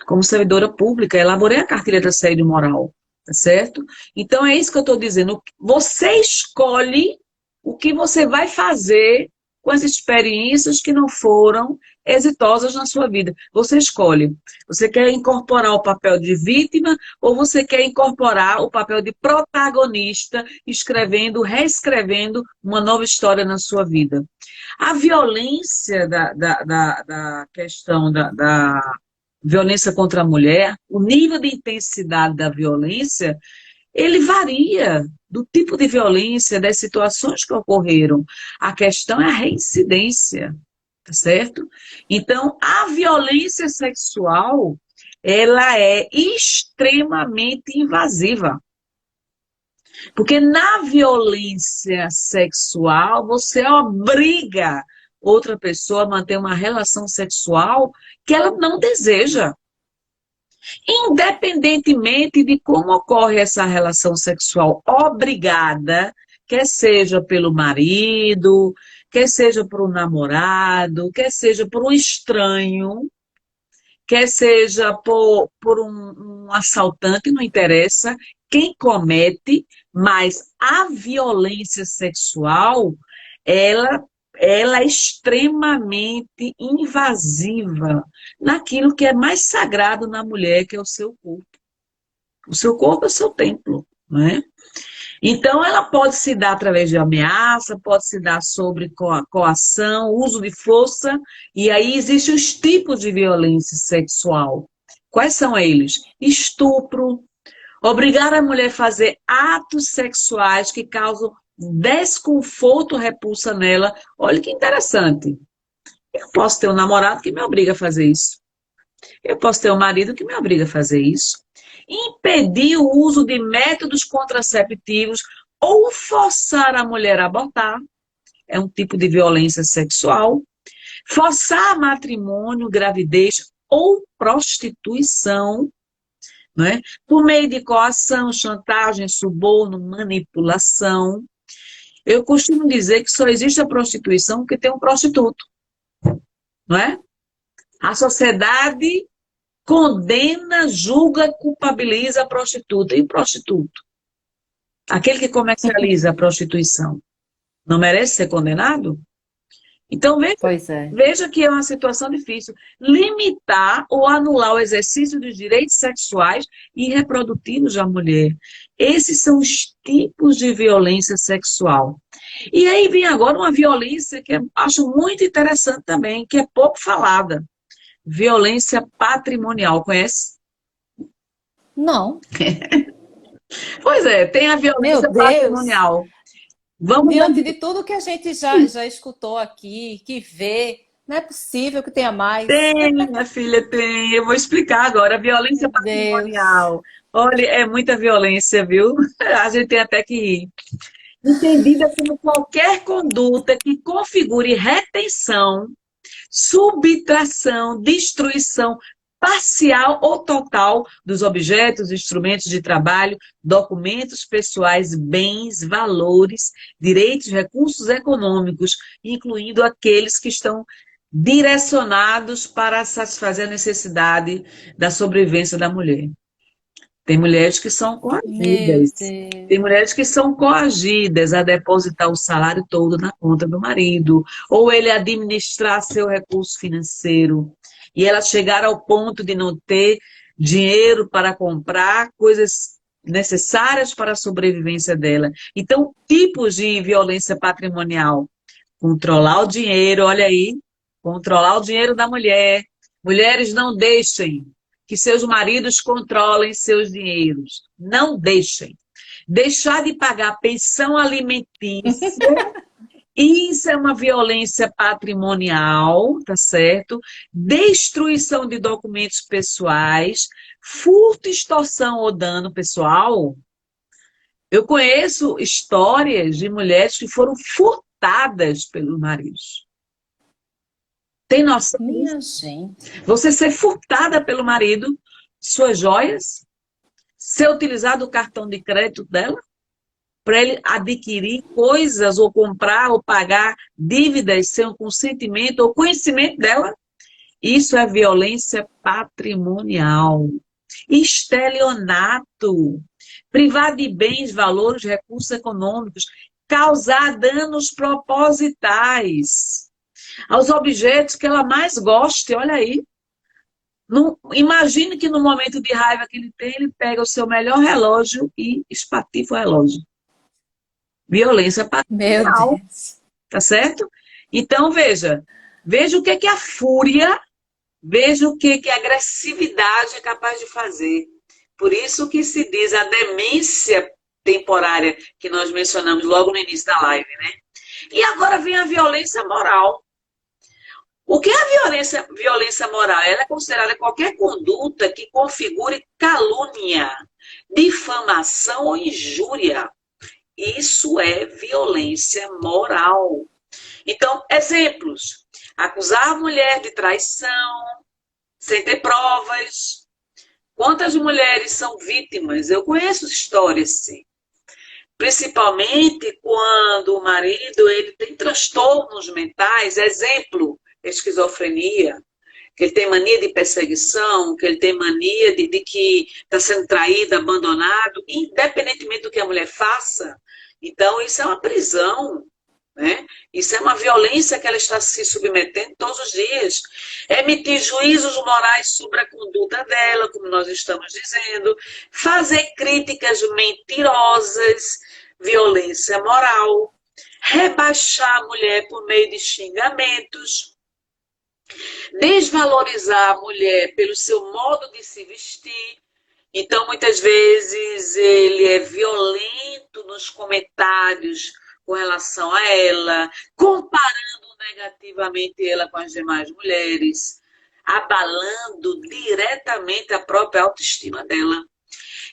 Como servidora pública, elaborei a cartilha de assédio moral, tá certo? Então é isso que eu estou dizendo. Você escolhe o que você vai fazer com as experiências que não foram exitosas na sua vida. Você escolhe. Você quer incorporar o papel de vítima ou você quer incorporar o papel de protagonista, escrevendo, reescrevendo uma nova história na sua vida. A violência da questão da violência contra a mulher, o nível de intensidade da violência, ele varia do tipo de violência, das situações que ocorreram. A questão é a reincidência, tá certo? Então, a violência sexual, ela é extremamente invasiva. Porque na violência sexual, você obriga outra pessoa a manter uma relação sexual que ela não deseja. Independentemente de como ocorre essa relação sexual obrigada, quer seja pelo marido, quer seja por um namorado, quer seja por um estranho, quer seja por um assaltante, não interessa quem comete, mas a violência sexual, ela ela é extremamente invasiva naquilo que é mais sagrado na mulher, que é o seu corpo. O seu corpo é o seu templo, não é? Então, ela pode se dar através de ameaça, pode se dar sobre coação, uso de força, e aí existem os tipos de violência sexual. Quais são eles? Estupro, obrigar a mulher a fazer atos sexuais que causam desconforto ou repulsa nela. Olha que interessante. Eu posso ter um namorado que me obriga a fazer isso. Eu posso ter um marido que me obriga a fazer isso. Impedir o uso de métodos contraceptivos ou forçar a mulher a abortar é um tipo de violência sexual. Forçar matrimônio, gravidez ou prostituição, não é? Por meio de coação, chantagem, suborno, manipulação. Eu costumo dizer que só existe a prostituição porque tem um prostituto, não é? A sociedade condena, julga, culpabiliza a prostituta. E o prostituto? Aquele que comercializa a prostituição. Não merece ser condenado? Então, Pois é. veja que é uma situação difícil. Limitar ou anular o exercício dos direitos sexuais e reprodutivos da mulher. Esses são os tipos de violência sexual. E aí vem agora uma violência que eu acho muito interessante também, que é pouco falada. Violência patrimonial, conhece? Não. Pois é, tem a Meu violência Deus. patrimonial. Vamos Diante de tudo que a gente já escutou aqui, que vê, não é possível que tenha mais. Tem, minha filha, tem. Eu vou explicar agora. A violência Meu Deus. patrimonial. Olha, é muita violência, viu? A gente tem até que rir. Entendida como qualquer conduta que configure retenção, subtração, destruição parcial ou total dos objetos, instrumentos de trabalho, documentos pessoais, bens, valores, direitos, recursos econômicos, incluindo aqueles que estão direcionados para satisfazer a necessidade da sobrevivência da mulher. Tem mulheres que são Meu coagidas. Tem Deus. mulheres que são coagidas a depositar o salário todo na conta do marido, ou ele administrar seu recurso financeiro, e ela chegar ao ponto de não ter dinheiro para comprar coisas necessárias para a sobrevivência dela. Então, tipos de violência patrimonial. Controlar o dinheiro, olha aí, controlar o dinheiro da mulher. Mulheres, não deixem que seus maridos controlem seus dinheiros. Não deixem. Deixar de pagar pensão alimentícia, isso é uma violência patrimonial, tá certo? Destruição de documentos pessoais, furto, extorsão ou dano pessoal. Eu conheço histórias de mulheres que foram furtadas pelos maridos. Tem noção disso? Minha gente. Você ser furtada pelo marido, suas joias, ser utilizado o cartão de crédito dela, para ele adquirir coisas, ou comprar, ou pagar dívidas sem o consentimento ou conhecimento dela. Isso é violência patrimonial. Estelionato. Privar de bens, valores, recursos econômicos. Causar danos propositais aos objetos que ela mais goste. Olha aí. Não, imagine que no momento de raiva que ele tem, ele pega o seu melhor relógio e espatifa o relógio. Violência Meu patrimonial, Deus. tá certo? Então, veja o que é a fúria, veja o que a agressividade é capaz de fazer. Por isso que se diz a demência temporária, que nós mencionamos logo no início da live, né? E agora vem a violência moral. O que é a violência moral? Ela é considerada qualquer conduta que configure calúnia, difamação ou injúria. Isso é violência moral. Então, exemplos. Acusar a mulher de traição, sem ter provas. Quantas mulheres são vítimas? Eu conheço histórias, sim. Principalmente quando o marido ele tem transtornos mentais. Exemplo, esquizofrenia, que ele tem mania de perseguição, que ele tem mania de que está sendo traído, abandonado, independentemente do que a mulher faça. Então, isso é uma prisão, né? Isso é uma violência que ela está se submetendo todos os dias. Emitir juízos morais sobre a conduta dela, como nós estamos dizendo, fazer críticas mentirosas, violência moral, rebaixar a mulher por meio de xingamentos, desvalorizar a mulher pelo seu modo de se vestir. Então, muitas vezes, ele é violento nos comentários com relação a ela, comparando negativamente ela com as demais mulheres, abalando diretamente a própria autoestima dela.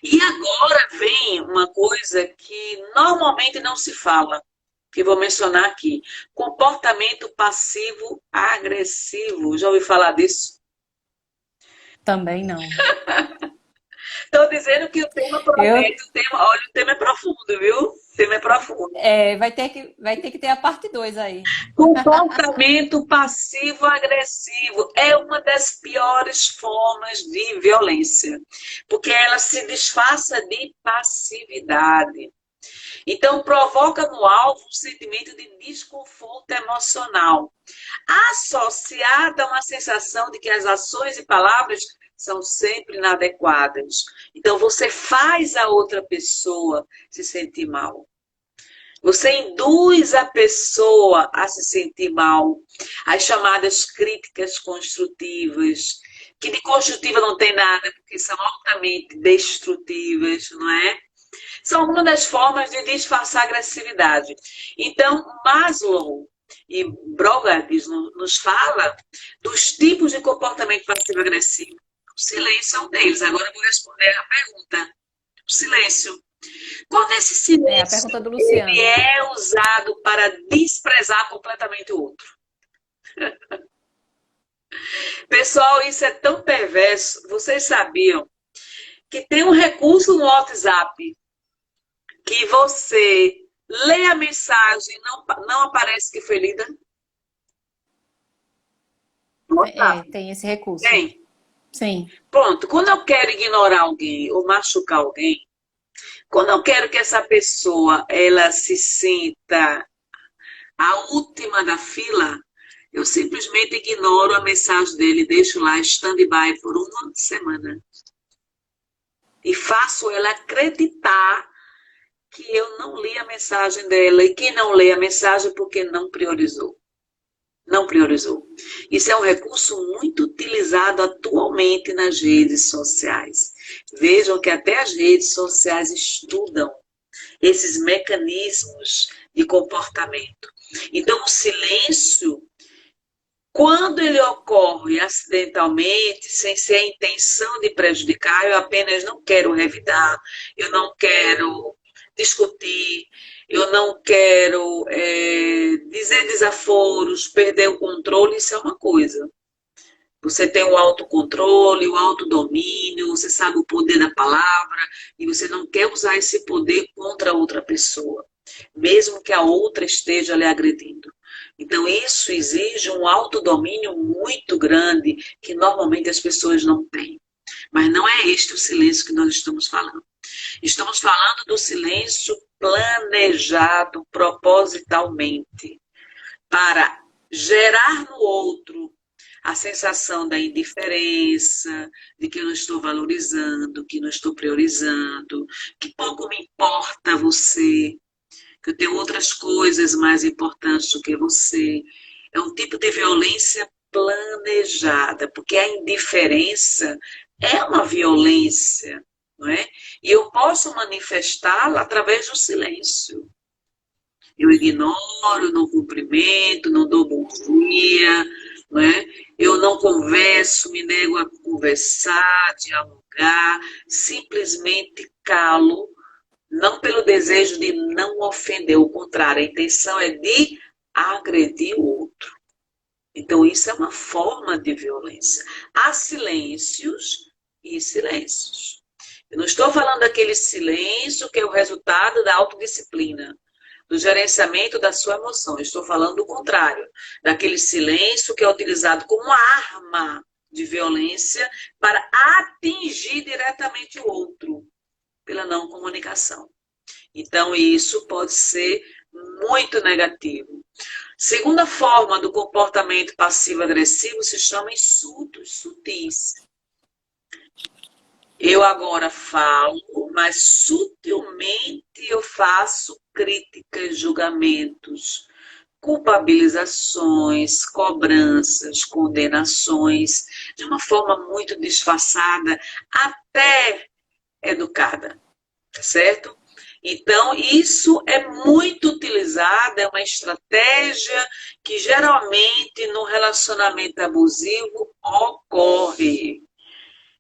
E agora vem uma coisa que normalmente não se fala, que vou mencionar aqui: comportamento passivo-agressivo. Já ouviu falar disso? Também não. Estou dizendo que o tema Eu, promete, olha, o tema é profundo, viu? O tema é profundo. vai ter que ter a parte 2 aí. Comportamento passivo-agressivo é uma das piores formas de violência, porque ela se disfarça de passividade. Então, provoca no alvo um sentimento de desconforto emocional, associada a uma sensação de que as ações e palavras são sempre inadequadas. Então, você faz a outra pessoa se sentir mal. Você induz a pessoa a se sentir mal. As chamadas críticas construtivas, que de construtiva não tem nada, porque são altamente destrutivas, não é? São uma das formas de disfarçar a agressividade. Então, Maslow e Brogadis nos fala dos tipos de comportamento passivo-agressivo. O silêncio é um deles. Agora eu vou responder a pergunta. O silêncio. Quando esse É a silêncio pergunta do ele Luciano. é usado para desprezar completamente o outro. Pessoal, isso é tão perverso. Vocês sabiam que tem um recurso no WhatsApp que você lê a mensagem e não aparece que foi lida? No WhatsApp. Tem esse recurso. Tem. Sim. Pronto. Quando eu quero ignorar alguém ou machucar alguém, quando eu quero que essa pessoa ela se sinta a última da fila, eu simplesmente ignoro a mensagem dele e deixo lá stand-by por uma semana. E faço ela acreditar que eu não li a mensagem dela e que não lê a mensagem porque não priorizou. Não priorizou. Isso é um recurso muito utilizado atualmente nas redes sociais. Vejam que até as redes sociais estudam esses mecanismos de comportamento. Então, o silêncio, quando ele ocorre acidentalmente, sem ser a intenção de prejudicar, eu apenas não quero revidar, eu não quero discutir, eu não quero dizer desaforos, perder o controle, isso é uma coisa. Você tem o autocontrole, o autodomínio, você sabe o poder da palavra e você não quer usar esse poder contra outra pessoa, mesmo que a outra esteja lhe agredindo. Então, isso exige um autodomínio muito grande que normalmente as pessoas não têm. Mas não é este o silêncio que nós estamos falando. Estamos falando do silêncio planejado propositalmente para gerar no outro a sensação da indiferença, de que eu não estou valorizando, que não estou priorizando, que pouco me importa você, que eu tenho outras coisas mais importantes do que você. É um tipo de violência planejada, porque a indiferença é uma violência, não é? E eu posso manifestá-la através do silêncio. Eu ignoro, não cumprimento, não dou bom dia, não é? Eu não converso, me nego a conversar, dialogar, simplesmente calo, não pelo desejo de não ofender, o contrário, a intenção é de agredir o outro. Então, isso é uma forma de violência. Há silêncios e silêncios. Eu não estou falando daquele silêncio que é o resultado da autodisciplina, do gerenciamento da sua emoção. Eu estou falando do contrário, daquele silêncio que é utilizado como arma de violência para atingir diretamente o outro, pela não comunicação. Então, isso pode ser muito negativo. Segunda forma do comportamento passivo-agressivo se chama insultos sutis. Eu agora falo, mas sutilmente eu faço críticas, julgamentos, culpabilizações, cobranças, condenações, de uma forma muito disfarçada, até educada, tá certo? Então, isso é muito utilizado, é uma estratégia que geralmente no relacionamento abusivo ocorre.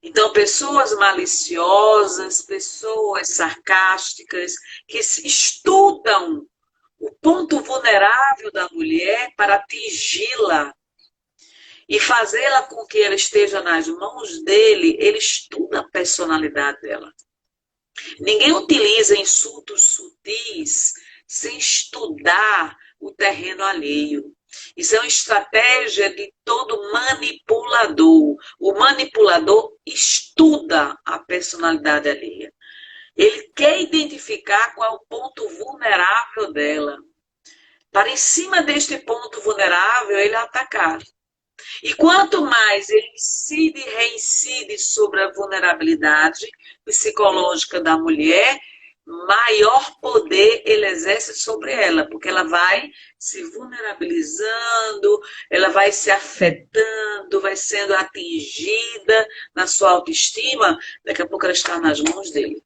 Então, pessoas maliciosas, pessoas sarcásticas, que estudam o ponto vulnerável da mulher para atingi-la e fazê-la com que ela esteja nas mãos dele, ele estuda a personalidade dela. Ninguém utiliza insultos sutis sem estudar o terreno alheio. Isso é uma estratégia de todo manipulador. O manipulador estuda a personalidade alheia. Ele quer identificar qual é o ponto vulnerável dela. Para em cima deste ponto vulnerável, ele atacar. E quanto mais ele incide e reincide sobre a vulnerabilidade psicológica da mulher, maior poder ele exerce sobre ela, porque ela vai se vulnerabilizando, ela vai se afetando, vai sendo atingida na sua autoestima, daqui a pouco ela está nas mãos dele.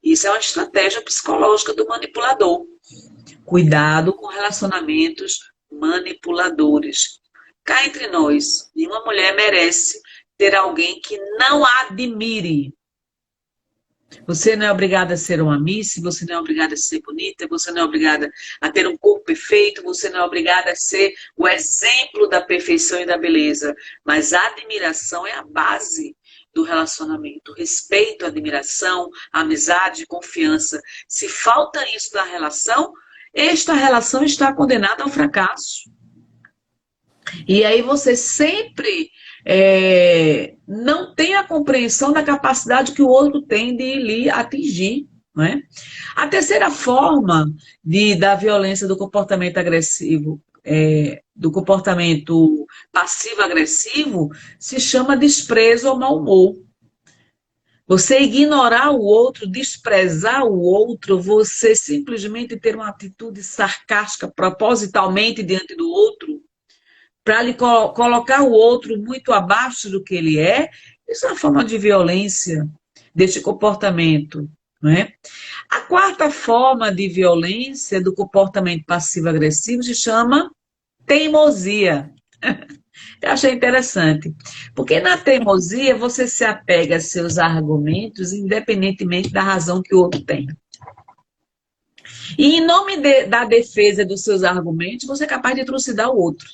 Isso é uma estratégia psicológica do manipulador. Cuidado com relacionamentos manipuladores. Cá entre nós, nenhuma mulher merece ter alguém que não a admire. Você não é obrigada a ser uma miss, você não é obrigada a ser bonita, você não é obrigada a ter um corpo perfeito, você não é obrigada a ser o exemplo da perfeição e da beleza. Mas a admiração é a base do relacionamento. Respeito, admiração, amizade, confiança. Se falta isso na relação, esta relação está condenada ao fracasso. E aí você sempre não tem a compreensão da capacidade que o outro tem de lhe atingir. Não é? A terceira forma da violência do comportamento agressivo, do comportamento passivo-agressivo, se chama desprezo ou mau humor. Você ignorar o outro, desprezar o outro, você simplesmente ter uma atitude sarcástica propositalmente diante do outro, para lhe colocar o outro muito abaixo do que ele é, isso é uma forma de violência deste comportamento. Não é? A quarta forma de violência do comportamento passivo-agressivo se chama teimosia. Eu achei interessante, porque na teimosia você se apega a seus argumentos independentemente da razão que o outro tem. E em nome da defesa dos seus argumentos, você é capaz de trucidar o outro.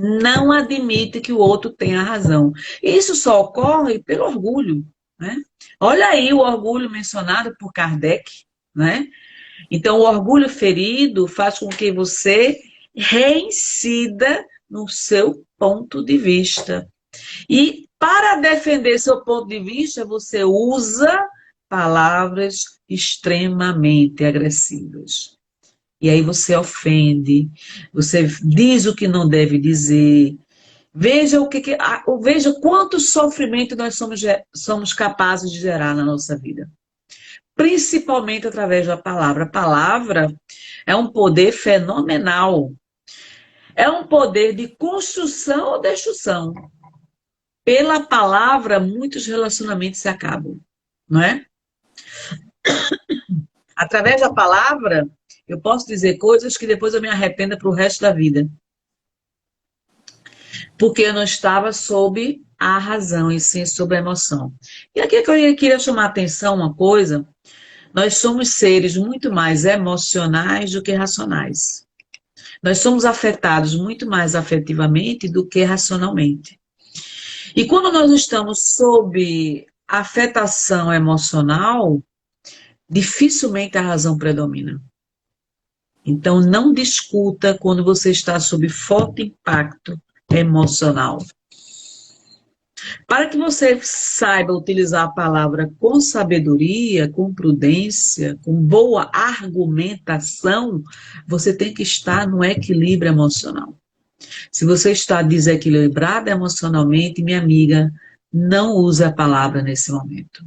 Não admite que o outro tenha razão. Isso só ocorre pelo orgulho. Né? Olha aí o orgulho mencionado por Kardec. Né? Então, o orgulho ferido faz com que você reincida no seu ponto de vista. E para defender seu ponto de vista, você usa palavras extremamente agressivas. E aí você ofende, você diz o que não deve dizer. Veja veja quanto sofrimento nós somos capazes de gerar na nossa vida. Principalmente através da palavra. A palavra é um poder fenomenal. É um poder de construção ou destruição. Pela palavra, muitos relacionamentos se acabam, não é? Através da palavra, eu posso dizer coisas que depois eu me arrependa para o resto da vida. Porque eu não estava sob a razão, e sim sob a emoção. E aqui que eu queria chamar a atenção uma coisa, nós somos seres muito mais emocionais do que racionais. Nós somos afetados muito mais afetivamente do que racionalmente. E quando nós estamos sob afetação emocional, dificilmente a razão predomina. Então, não discuta quando você está sob forte impacto emocional. Para que você saiba utilizar a palavra com sabedoria, com prudência, com boa argumentação, você tem que estar no equilíbrio emocional. Se você está desequilibrada emocionalmente, minha amiga, não use a palavra nesse momento.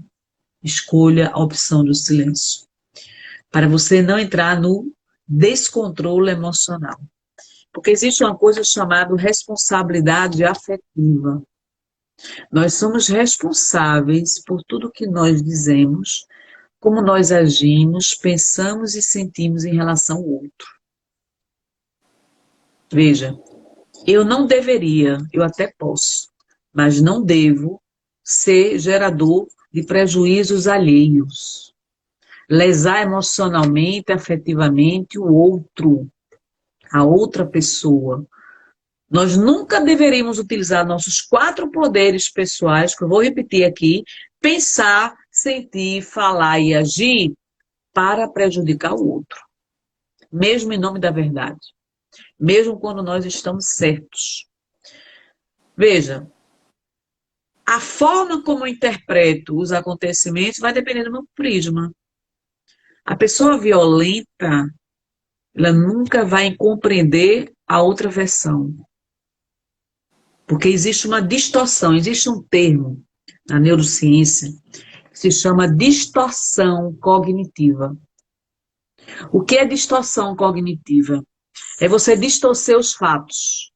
Escolha a opção do silêncio, para você não entrar no descontrole emocional. Porque existe uma coisa chamada responsabilidade afetiva. Nós somos responsáveis por tudo que nós dizemos, como nós agimos, pensamos e sentimos em relação ao outro. Veja, eu não deveria, eu até posso, mas não devo ser gerador de prejuízos alheios. Lesar emocionalmente, afetivamente o outro, a outra pessoa. Nós nunca deveríamos utilizar nossos 4 poderes pessoais, que eu vou repetir aqui, pensar, sentir, falar e agir para prejudicar o outro. Mesmo em nome da verdade. Mesmo quando nós estamos certos. Veja, a forma como eu interpreto os acontecimentos vai depender do meu prisma. A pessoa violenta, ela nunca vai compreender a outra versão. Porque existe uma distorção, existe um termo na neurociência que se chama distorção cognitiva. O que é distorção cognitiva? É você distorcer os fatos.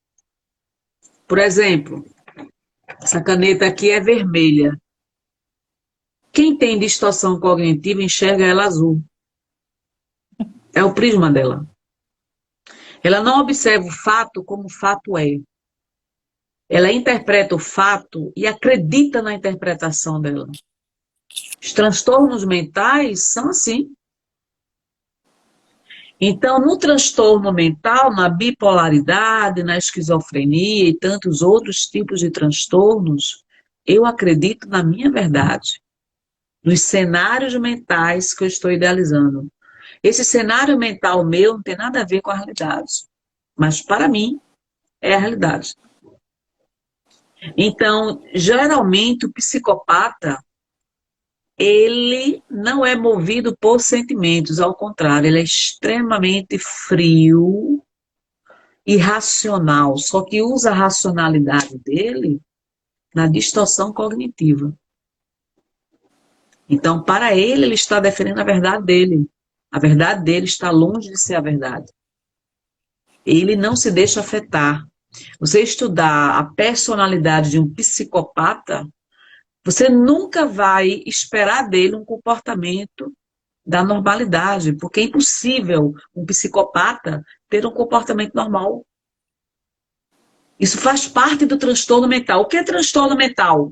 Por exemplo, essa caneta aqui é vermelha. Quem tem distorção cognitiva enxerga ela azul. É o prisma dela. Ela não observa o fato como o fato é. Ela interpreta o fato e acredita na interpretação dela. Os transtornos mentais são assim. Então, no transtorno mental, na bipolaridade, na esquizofrenia e tantos outros tipos de transtornos, eu acredito na minha verdade, nos cenários mentais que eu estou idealizando. Esse cenário mental meu não tem nada a ver com a realidade, mas para mim é a realidade. Então, geralmente o psicopata, ele não é movido por sentimentos, ao contrário, ele é extremamente frio, irracional, só que usa a racionalidade dele na distorção cognitiva. Então, para ele, ele está defendendo a verdade dele. A verdade dele está longe de ser a verdade. Ele não se deixa afetar. Você estudar a personalidade de um psicopata, você nunca vai esperar dele um comportamento da normalidade, porque é impossível um psicopata ter um comportamento normal. Isso faz parte do transtorno mental. O que é transtorno mental?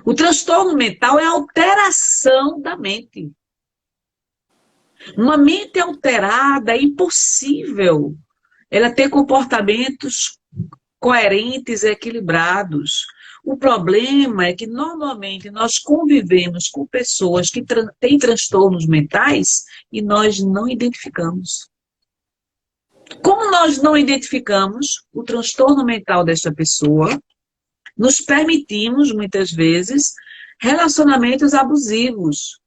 O transtorno mental é a alteração da mente. Uma mente alterada é impossível ela ter comportamentos coerentes e equilibrados. O problema é que, normalmente, nós convivemos com pessoas que têm transtornos mentais e nós não identificamos. Como nós não identificamos o transtorno mental desta pessoa, nos permitimos, muitas vezes, relacionamentos abusivos.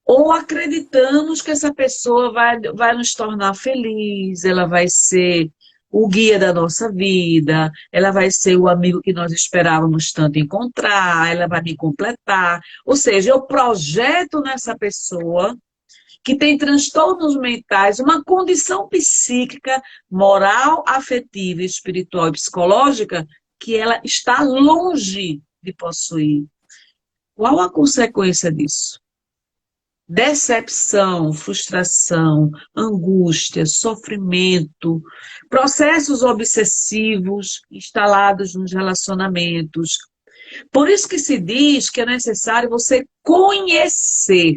Ou acreditamos que essa pessoa vai nos tornar feliz, ela vai ser o guia da nossa vida, ela vai ser o amigo que nós esperávamos tanto encontrar, ela vai me completar. Ou seja, eu projeto nessa pessoa que tem transtornos mentais, uma condição psíquica, moral, afetiva, espiritual e psicológica que ela está longe de possuir. Qual a consequência disso? Decepção, frustração, angústia, sofrimento, processos obsessivos instalados nos relacionamentos. Por isso que se diz que é necessário você conhecer.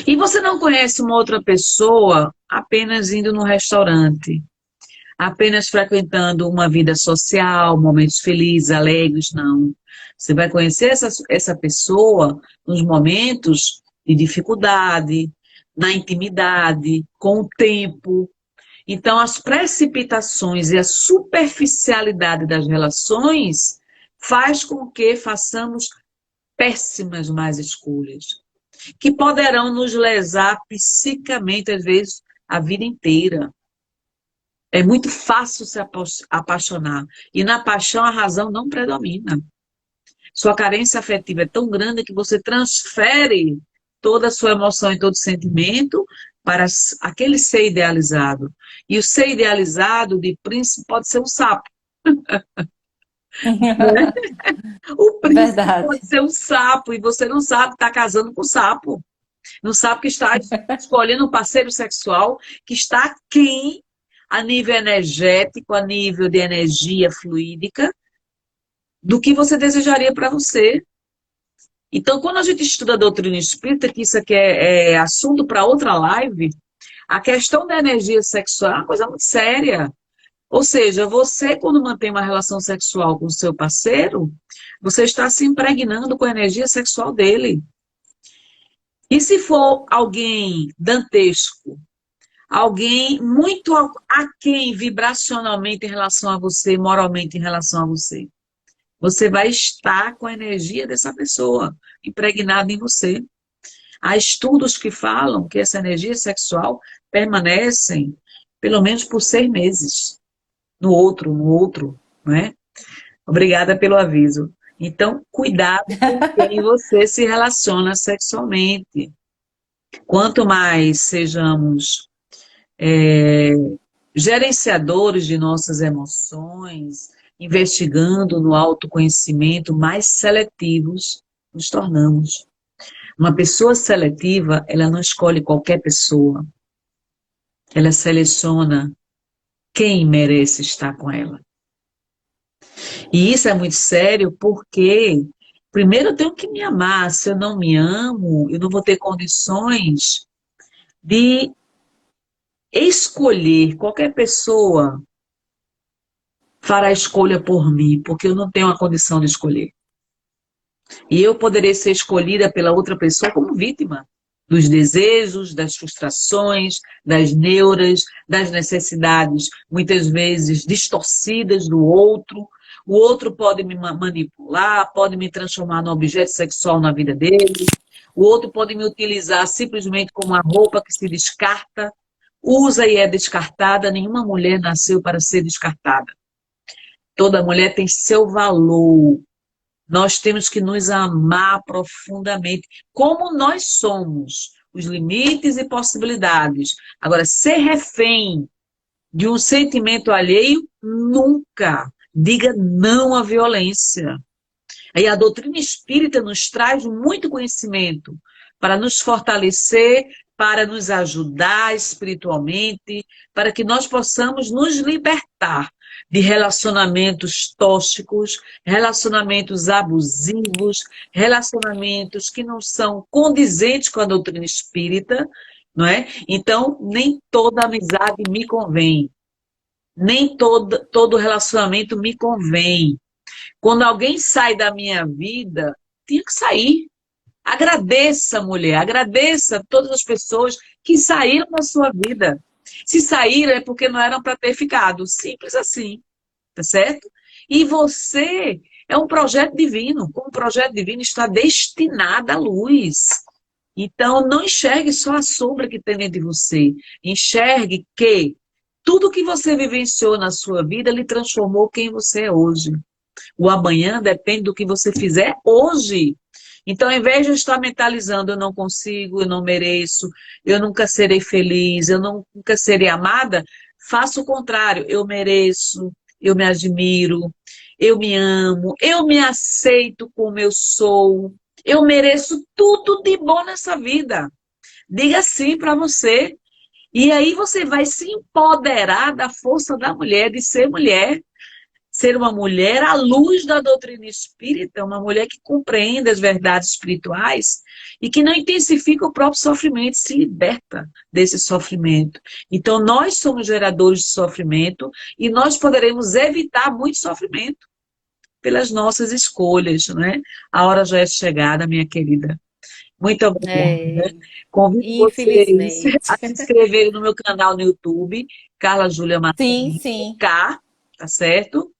E você não conhece uma outra pessoa apenas indo no restaurante, apenas frequentando uma vida social, momentos felizes, alegres, não. Você vai conhecer essa pessoa nos momentos de dificuldade, na intimidade, com o tempo. Então, as precipitações e a superficialidade das relações faz com que façamos péssimas más escolhas, que poderão nos lesar psicamente, às vezes, a vida inteira. É muito fácil se apaixonar. E na paixão a razão não predomina. Sua carência afetiva é tão grande que você transfere toda a sua emoção e todo sentimento para aquele ser idealizado. E o ser idealizado de príncipe pode ser um sapo, né? O príncipe Verdade. pode ser um sapo e você não sabe que está casando com o sapo. Não sabe que está escolhendo um parceiro sexual que está aquém a nível energético, a nível de energia fluídica, do que você desejaria para você. Então, quando a gente estuda a doutrina espírita, que isso aqui é assunto para outra live, a questão da energia sexual é uma coisa muito séria. Ou seja, você, quando mantém uma relação sexual com o seu parceiro, você está se impregnando com a energia sexual dele. E se for alguém dantesco, alguém muito aquém vibracionalmente em relação a você, moralmente em relação a você, você vai estar com a energia dessa pessoa impregnada em você. Há estudos que falam que essa energia sexual permanece pelo menos por 6 meses. No outro, né? Obrigada pelo aviso. Então, cuidado com quem você se relaciona sexualmente. Quanto mais sejamos gerenciadores de nossas emoções, investigando no autoconhecimento, mais seletivos nos tornamos. Uma pessoa seletiva, ela não escolhe qualquer pessoa. Ela seleciona quem merece estar com ela. E isso é muito sério porque, primeiro, eu tenho que me amar. Se eu não me amo, eu não vou ter condições de escolher. Qualquer pessoa fará escolha por mim, porque eu não tenho a condição de escolher. E eu poderei ser escolhida pela outra pessoa como vítima dos desejos, das frustrações, das neuras, das necessidades, muitas vezes distorcidas do outro. O outro pode me manipular, pode me transformar num objeto sexual na vida dele. O outro pode me utilizar simplesmente como uma roupa que se descarta, usa e é descartada. Nenhuma mulher nasceu para ser descartada. Toda mulher tem seu valor. Nós temos que nos amar profundamente, como nós somos, os limites e possibilidades. Agora, ser refém de um sentimento alheio, nunca. Diga não à violência. Aí a doutrina espírita nos traz muito conhecimento para nos fortalecer, para nos ajudar espiritualmente, para que nós possamos nos libertar de relacionamentos tóxicos, relacionamentos abusivos, relacionamentos que não são condizentes com a doutrina espírita, não é? Então, nem toda amizade me convém, nem todo relacionamento me convém. Quando alguém sai da minha vida, tinha que sair. Agradeça, mulher, agradeça todas as pessoas que saíram da sua vida. Se saíram é porque não eram para ter ficado. Simples assim, tá certo? E você é um projeto divino. Como projeto divino está destinado à luz. Então, não enxergue só a sombra que tem dentro de você. Enxergue que tudo que você vivenciou na sua vida lhe transformou quem você é hoje. O amanhã depende do que você fizer hoje. Então, ao invés de eu estar mentalizando, eu não consigo, eu não mereço, eu nunca serei feliz, eu nunca serei amada, faça o contrário. Eu mereço, eu me admiro, eu me amo, eu me aceito como eu sou, eu mereço tudo de bom nessa vida. Diga sim para você. E aí você vai se empoderar da força da mulher, de ser mulher. Ser uma mulher à luz da doutrina espírita, uma mulher que compreende as verdades espirituais e que não intensifica o próprio sofrimento, se liberta desse sofrimento. Então, nós somos geradores de sofrimento e nós poderemos evitar muito sofrimento pelas nossas escolhas, né? A hora já é chegada, minha querida. Muito obrigada. É, Convido vocês a infelizmente. se inscreverem no meu canal no YouTube, Carla Júlia Sim, Martins, sim, K, tá certo?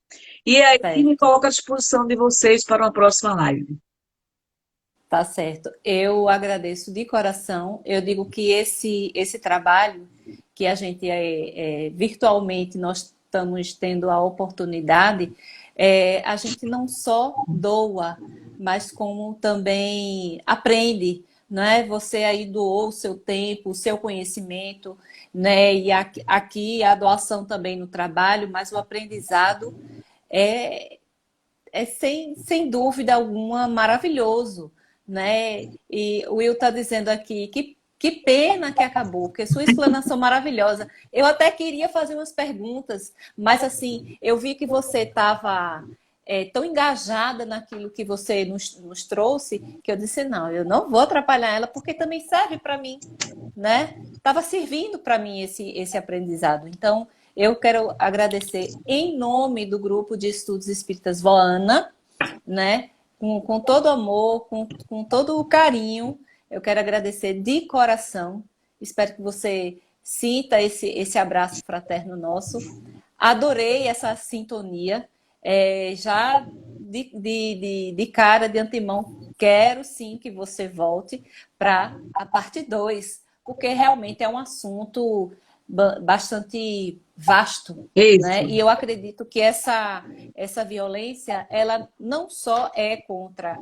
E aí me certo. coloco à disposição de vocês para uma próxima live. Tá certo. Eu agradeço de coração. Eu digo que esse trabalho que a gente virtualmente nós estamos tendo a oportunidade, a gente não só doa, mas como também aprende, né? Você aí doou o seu tempo, o seu conhecimento, né? E aqui a doação também no trabalho, mas o aprendizado é sem dúvida alguma maravilhoso, né? E o Will está dizendo aqui que pena que acabou, porque sua explanação maravilhosa. Eu até queria fazer umas perguntas, mas assim, eu vi que você estava tão engajada naquilo que você nos trouxe, que eu disse, não, eu não vou atrapalhar ela, porque também serve para mim, né? Estava servindo para mim esse aprendizado. Então, eu quero agradecer em nome do grupo de estudos espíritas Voana, né? Com todo amor, com todo o carinho. Eu quero agradecer de coração. Espero que você sinta esse abraço fraterno nosso. Adorei essa sintonia. Já de cara, de antemão, quero sim que você volte para a parte 2, porque realmente é um assunto bastante vasto, né? Isso, E eu acredito que essa violência, ela não só é contra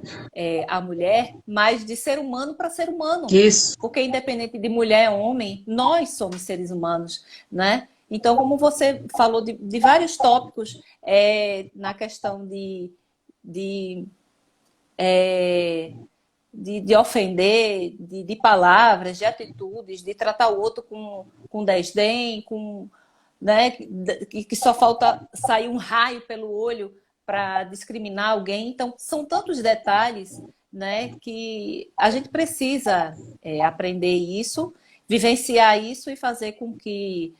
a mulher, mas de ser humano para ser humano. isso. Porque independente de mulher ou homem, nós somos seres humanos, né? Então, como você falou de vários tópicos na questão de, é, de ofender, de palavras, de atitudes, de tratar o outro com desdém, né, que só falta sair um raio pelo olho para discriminar alguém. Então, são tantos detalhes, né, que a gente precisa aprender isso, vivenciar isso e fazer com que,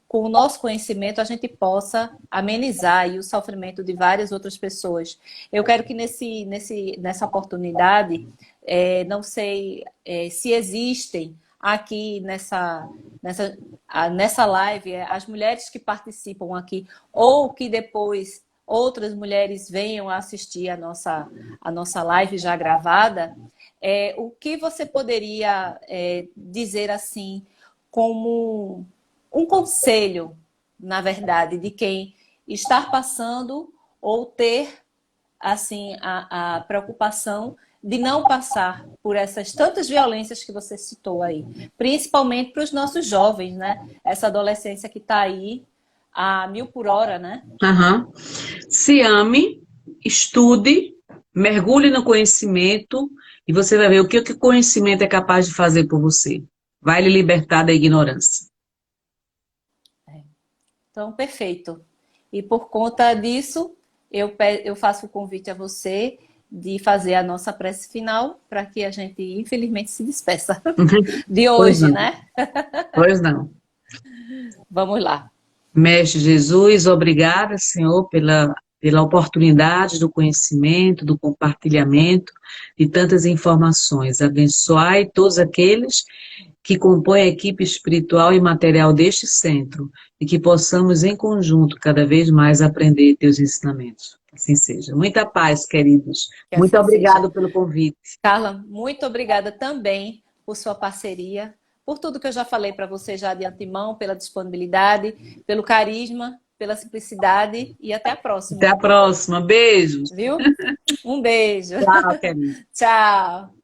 com o nosso conhecimento, a gente possa amenizar aí o sofrimento de várias outras pessoas. Eu quero que nessa oportunidade, não sei se existem aqui nessa live, as mulheres que participam aqui, ou que depois outras mulheres venham a assistir a nossa live já gravada, o que você poderia dizer assim, como um conselho, na verdade, de quem está passando ou ter assim a preocupação de não passar por essas tantas violências que você citou aí, principalmente para os nossos jovens, né? Essa adolescência que está aí a 1000 por hora, né? Aham. Se ame, estude, mergulhe no conhecimento e você vai ver o que o conhecimento é capaz de fazer por você. Vai lhe libertar da ignorância. Então, perfeito. E por conta disso, eu faço o convite a você de fazer a nossa prece final para que a gente, infelizmente, se despeça de Pois hoje, não, né? pois não. Vamos lá. Mestre Jesus, obrigada, Senhor, pela oportunidade do conhecimento, do compartilhamento de tantas informações. Abençoai todos aqueles que compõem a equipe espiritual e material deste centro e que possamos, em conjunto, cada vez mais aprender teus ensinamentos. Assim seja. Muita paz, queridos. Que Muito assim seja. obrigado pelo convite. Carla, muito obrigada também por sua parceria, por tudo que eu já falei para você já de antemão, pela disponibilidade, pelo carisma, pela simplicidade e até a Até próxima, a próxima. Beijos. viu? Um beijo. Tchau, querido. Tchau.